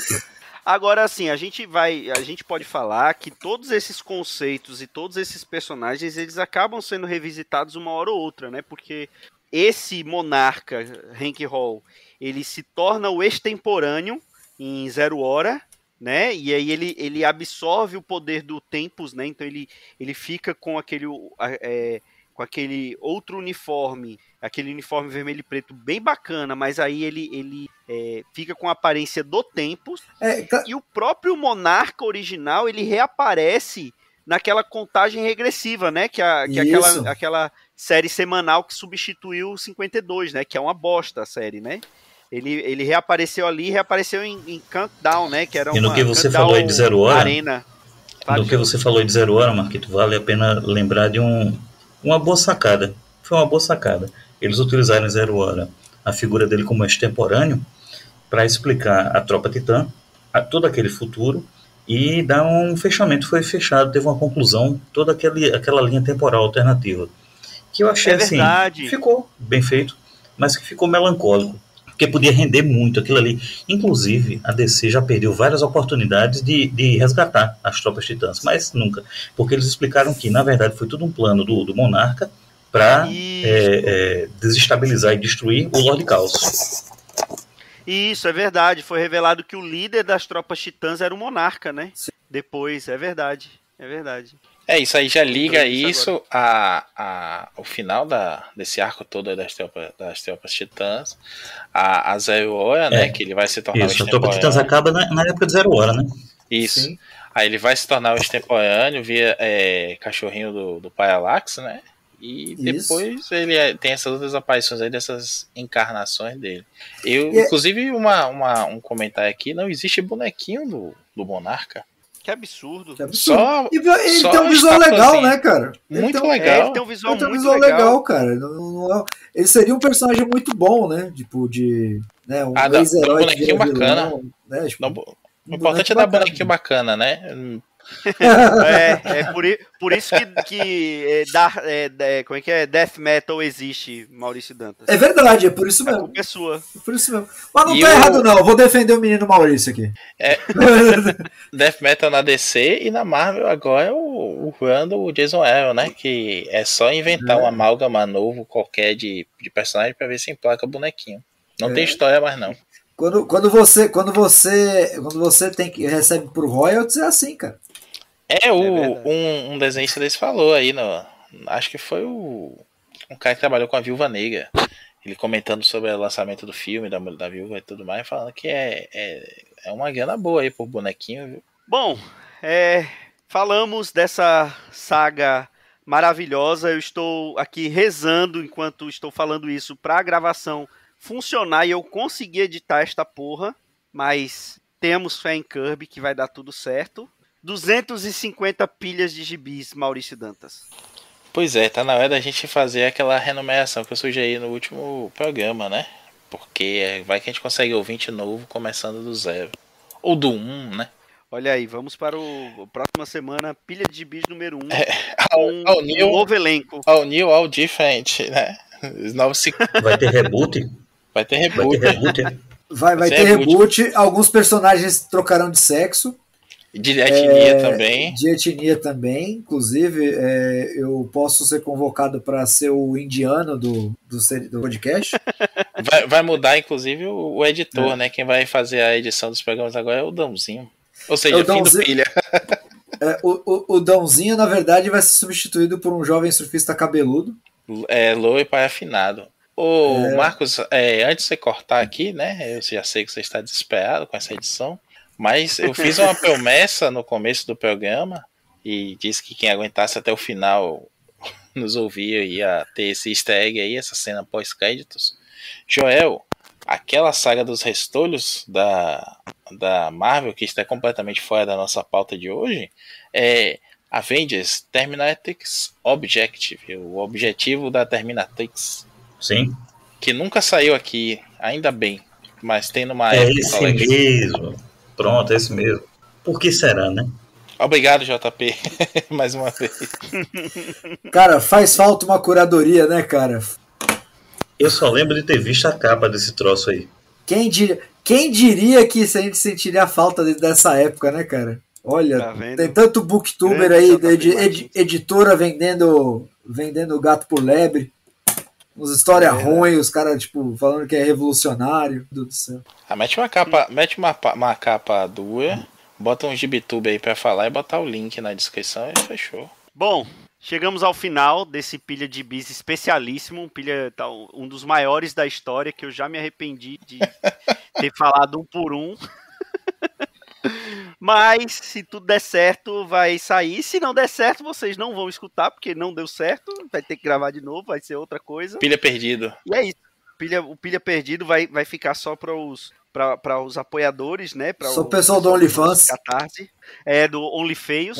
Agora, assim, a gente pode falar que todos esses conceitos e todos esses personagens, eles acabam sendo revisitados uma hora ou outra, né? Porque esse monarca, Hank Hall, ele se torna o extemporâneo em 0 hora, né? E aí ele absorve o poder do Tempus, né? Então ele fica com aquele outro uniforme, aquele uniforme vermelho e preto bem bacana, mas aí ele fica com a aparência do Tempus, e o próprio monarca original, ele reaparece naquela contagem regressiva, né, que é aquela série semanal que substituiu o 52, né, que é uma bosta a série, né. Ele reapareceu ali, reapareceu em Countdown, né, que era uma... E no que você falou aí de 0 hora, Arena. No que você falou de 0 hora, Marquito, vale a pena lembrar de uma boa sacada. Foi uma boa sacada. Eles utilizaram em 0 hora a figura dele como extemporâneo para explicar a tropa titã, todo aquele futuro, e dar um fechamento. Foi fechado, teve uma conclusão, toda aquela linha temporal alternativa. Que eu achei assim, ficou bem feito, mas que ficou melancólico, porque podia render muito aquilo ali. Inclusive, a DC já perdeu várias oportunidades de resgatar as tropas titãs, mas nunca, porque eles explicaram que, na verdade, foi tudo um plano do Monarca para desestabilizar e destruir o Lord Caos. Isso, é verdade. Foi revelado que o líder das tropas titãs era o Monarca, né? Sim. Depois, é verdade. Isso aí já liga isso ao final desse arco todo das tropas titãs, a 0 hora, né? Que ele vai se tornar isso, a tropa titãs acaba na época de 0 hora, né? Isso. Sim. Aí ele vai se tornar o extemporâneo via cachorrinho do Parallax, né? E depois ele tem essas outras aparições aí, dessas encarnações dele. Inclusive, um comentário aqui, não existe bonequinho do Monarca. Que absurdo. Ele tem um visual legal, né, cara? Muito legal. Ele tem um visual muito visual legal, cara. Ele seria um personagem muito bom, né? Tipo, né, um ex-herói. Um bonequinho bacana. Vilão, né? Tipo, o importante é dar bonequinho bacana, né? Por isso que como é que é? Death Metal existe, Maurício Dantas. É verdade, é por isso mesmo. A culpa é sua. É por isso mesmo. Mas não tá errado, não. Eu vou defender o menino Maurício aqui. Death Metal na DC e na Marvel agora é o Randall, o Jason Aaron, né? Que é só inventar um amálgama novo qualquer de personagem pra ver se emplaca bonequinho. Não tem história mais, não. Quando você recebe por royalties, é assim, cara. Um desenhista desse falou aí, acho que foi um cara que trabalhou com a Viúva Negra. Ele comentando sobre o lançamento do filme, da Viúva e tudo mais, falando que é uma grana boa aí por bonequinho, viu? Bom, falamos dessa saga maravilhosa. Eu estou aqui rezando enquanto estou falando isso para a gravação funcionar e eu conseguir editar esta porra, mas temos fé em Kirby que vai dar tudo certo. 250 pilhas de gibis, Maurício Dantas. Pois é, tá na hora da gente fazer aquela renumeração que eu sugeri no último programa, né? Porque vai que a gente consegue ouvinte novo começando do 0. Ou do 1, né? Olha aí, vamos para a próxima semana, pilha de gibis número 1. Com um novo elenco. All new, all different, né? Vai ter reboot? Vai ter reboot. Vai ter reboot. Alguns personagens trocarão de sexo. De etnia também. De etnia também. Inclusive, eu posso ser convocado para ser o indiano do podcast. Vai mudar, inclusive, o editor, né? Quem vai fazer a edição dos programas agora é o Dãozinho. Ou seja, fim do pilha. O Dãozinho, na verdade, vai ser substituído por um jovem surfista cabeludo. Loiro e pai afinado. Marcos, antes de você cortar aqui, né? Eu já sei que você está desesperado com essa edição. Mas eu fiz uma promessa no começo do programa e disse que quem aguentasse até o final nos ouvir ia ter esse easter egg aí, essa cena pós-créditos. Joel, aquela saga dos restolhos da Marvel, que está completamente fora da nossa pauta de hoje, é Avengers Terminatrix Objective, o objetivo da Terminatrix. Sim. Que nunca saiu aqui, ainda bem, mas tem numa época. É esse mesmo. Pronto, é esse mesmo. Por que será, né? Obrigado, JP, mais uma vez. Cara, faz falta uma curadoria, né, cara? Eu só lembro de ter visto a capa desse troço aí. Quem diria que a gente sentiria a falta dessa época, né, cara? Olha, tem tanto booktuber aí, editora vendendo gato por lebre. Uns histórias ruins, os caras, tipo, falando que é revolucionário. Meu Deus do céu. Mete uma capa dura, bota um gibitube aí pra falar e botar o link na descrição e fechou. Bom, chegamos ao final desse pilha de bis especialíssimo, um dos maiores da história, que eu já me arrependi de ter falado um por um. Mas se tudo der certo, vai sair. Se não der certo, vocês não vão escutar, porque não deu certo. Vai ter que gravar de novo, vai ser outra coisa. Pilha perdido. E é isso. O pilha perdido vai ficar só para os apoiadores, né? Só o pessoal do OnlyFans. Catarse. Do OnlyFeios.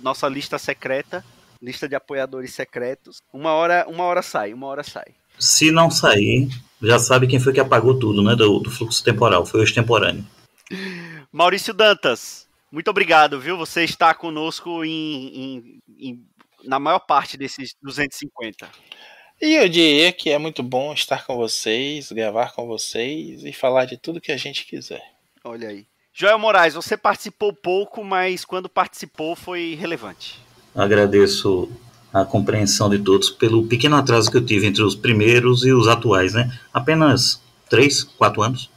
Nossa lista secreta. Lista de apoiadores secretos. Uma hora sai. Se não sair, já sabe quem foi que apagou tudo, né? Do fluxo temporal. Foi o extemporâneo. Maurício Dantas, muito obrigado, viu? Você está conosco na maior parte desses 250. E eu diria que é muito bom estar com vocês, gravar com vocês e falar de tudo que a gente quiser. Olha aí. Joel Moraes, você participou pouco, mas quando participou foi relevante. Agradeço a compreensão de todos pelo pequeno atraso que eu tive entre os primeiros e os atuais, né? Apenas 3, 4 anos.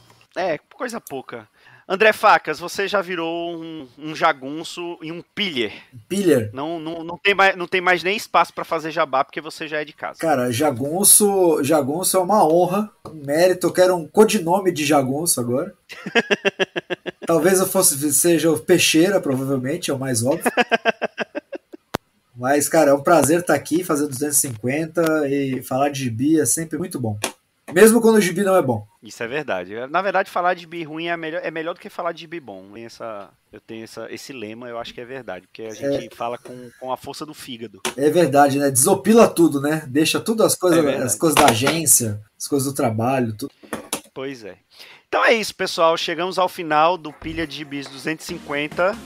Coisa pouca. André Facas, você já virou um jagunço e um pilher. Pilher? Não tem mais nem espaço para fazer jabá, porque você já é de casa. Cara, jagunço é uma honra, um mérito. Eu quero um codinome de jagunço agora. Talvez eu seja o Peixeira, provavelmente, é o mais óbvio. Mas, cara, é um prazer estar aqui fazendo 250 e falar de gibi é sempre muito bom. Mesmo quando o gibi não é bom. Isso é verdade. Na verdade, falar de gibi ruim é melhor do que falar de gibi bom. Eu tenho esse lema, eu acho que é verdade. Porque a gente fala com a força do fígado. É verdade, né? Desopila tudo, né? Deixa tudo as coisas da agência, as coisas do trabalho, tudo. Pois é. Então é isso, pessoal. Chegamos ao final do Pilha de Gibis 250.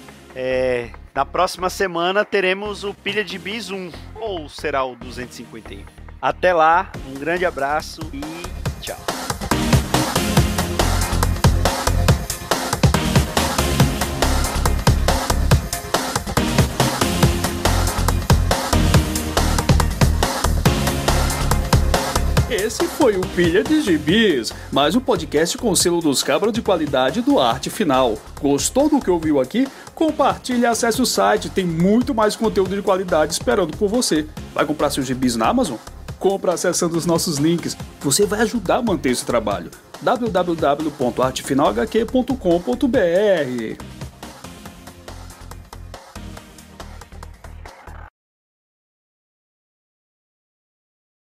Na próxima semana teremos o Pilha de Bis 1, ou será o 251. Até lá, um grande abraço e tchau. Esse foi o Pilha de Gibis, mais um podcast com o selo dos cabras de qualidade do Arte Final. Gostou do que ouviu aqui? Compartilhe e acesse o site, tem muito mais conteúdo de qualidade esperando por você. Vai comprar seus gibis na Amazon? Compra acessando os nossos links. Você vai ajudar a manter esse trabalho. www.artefinalhq.com.br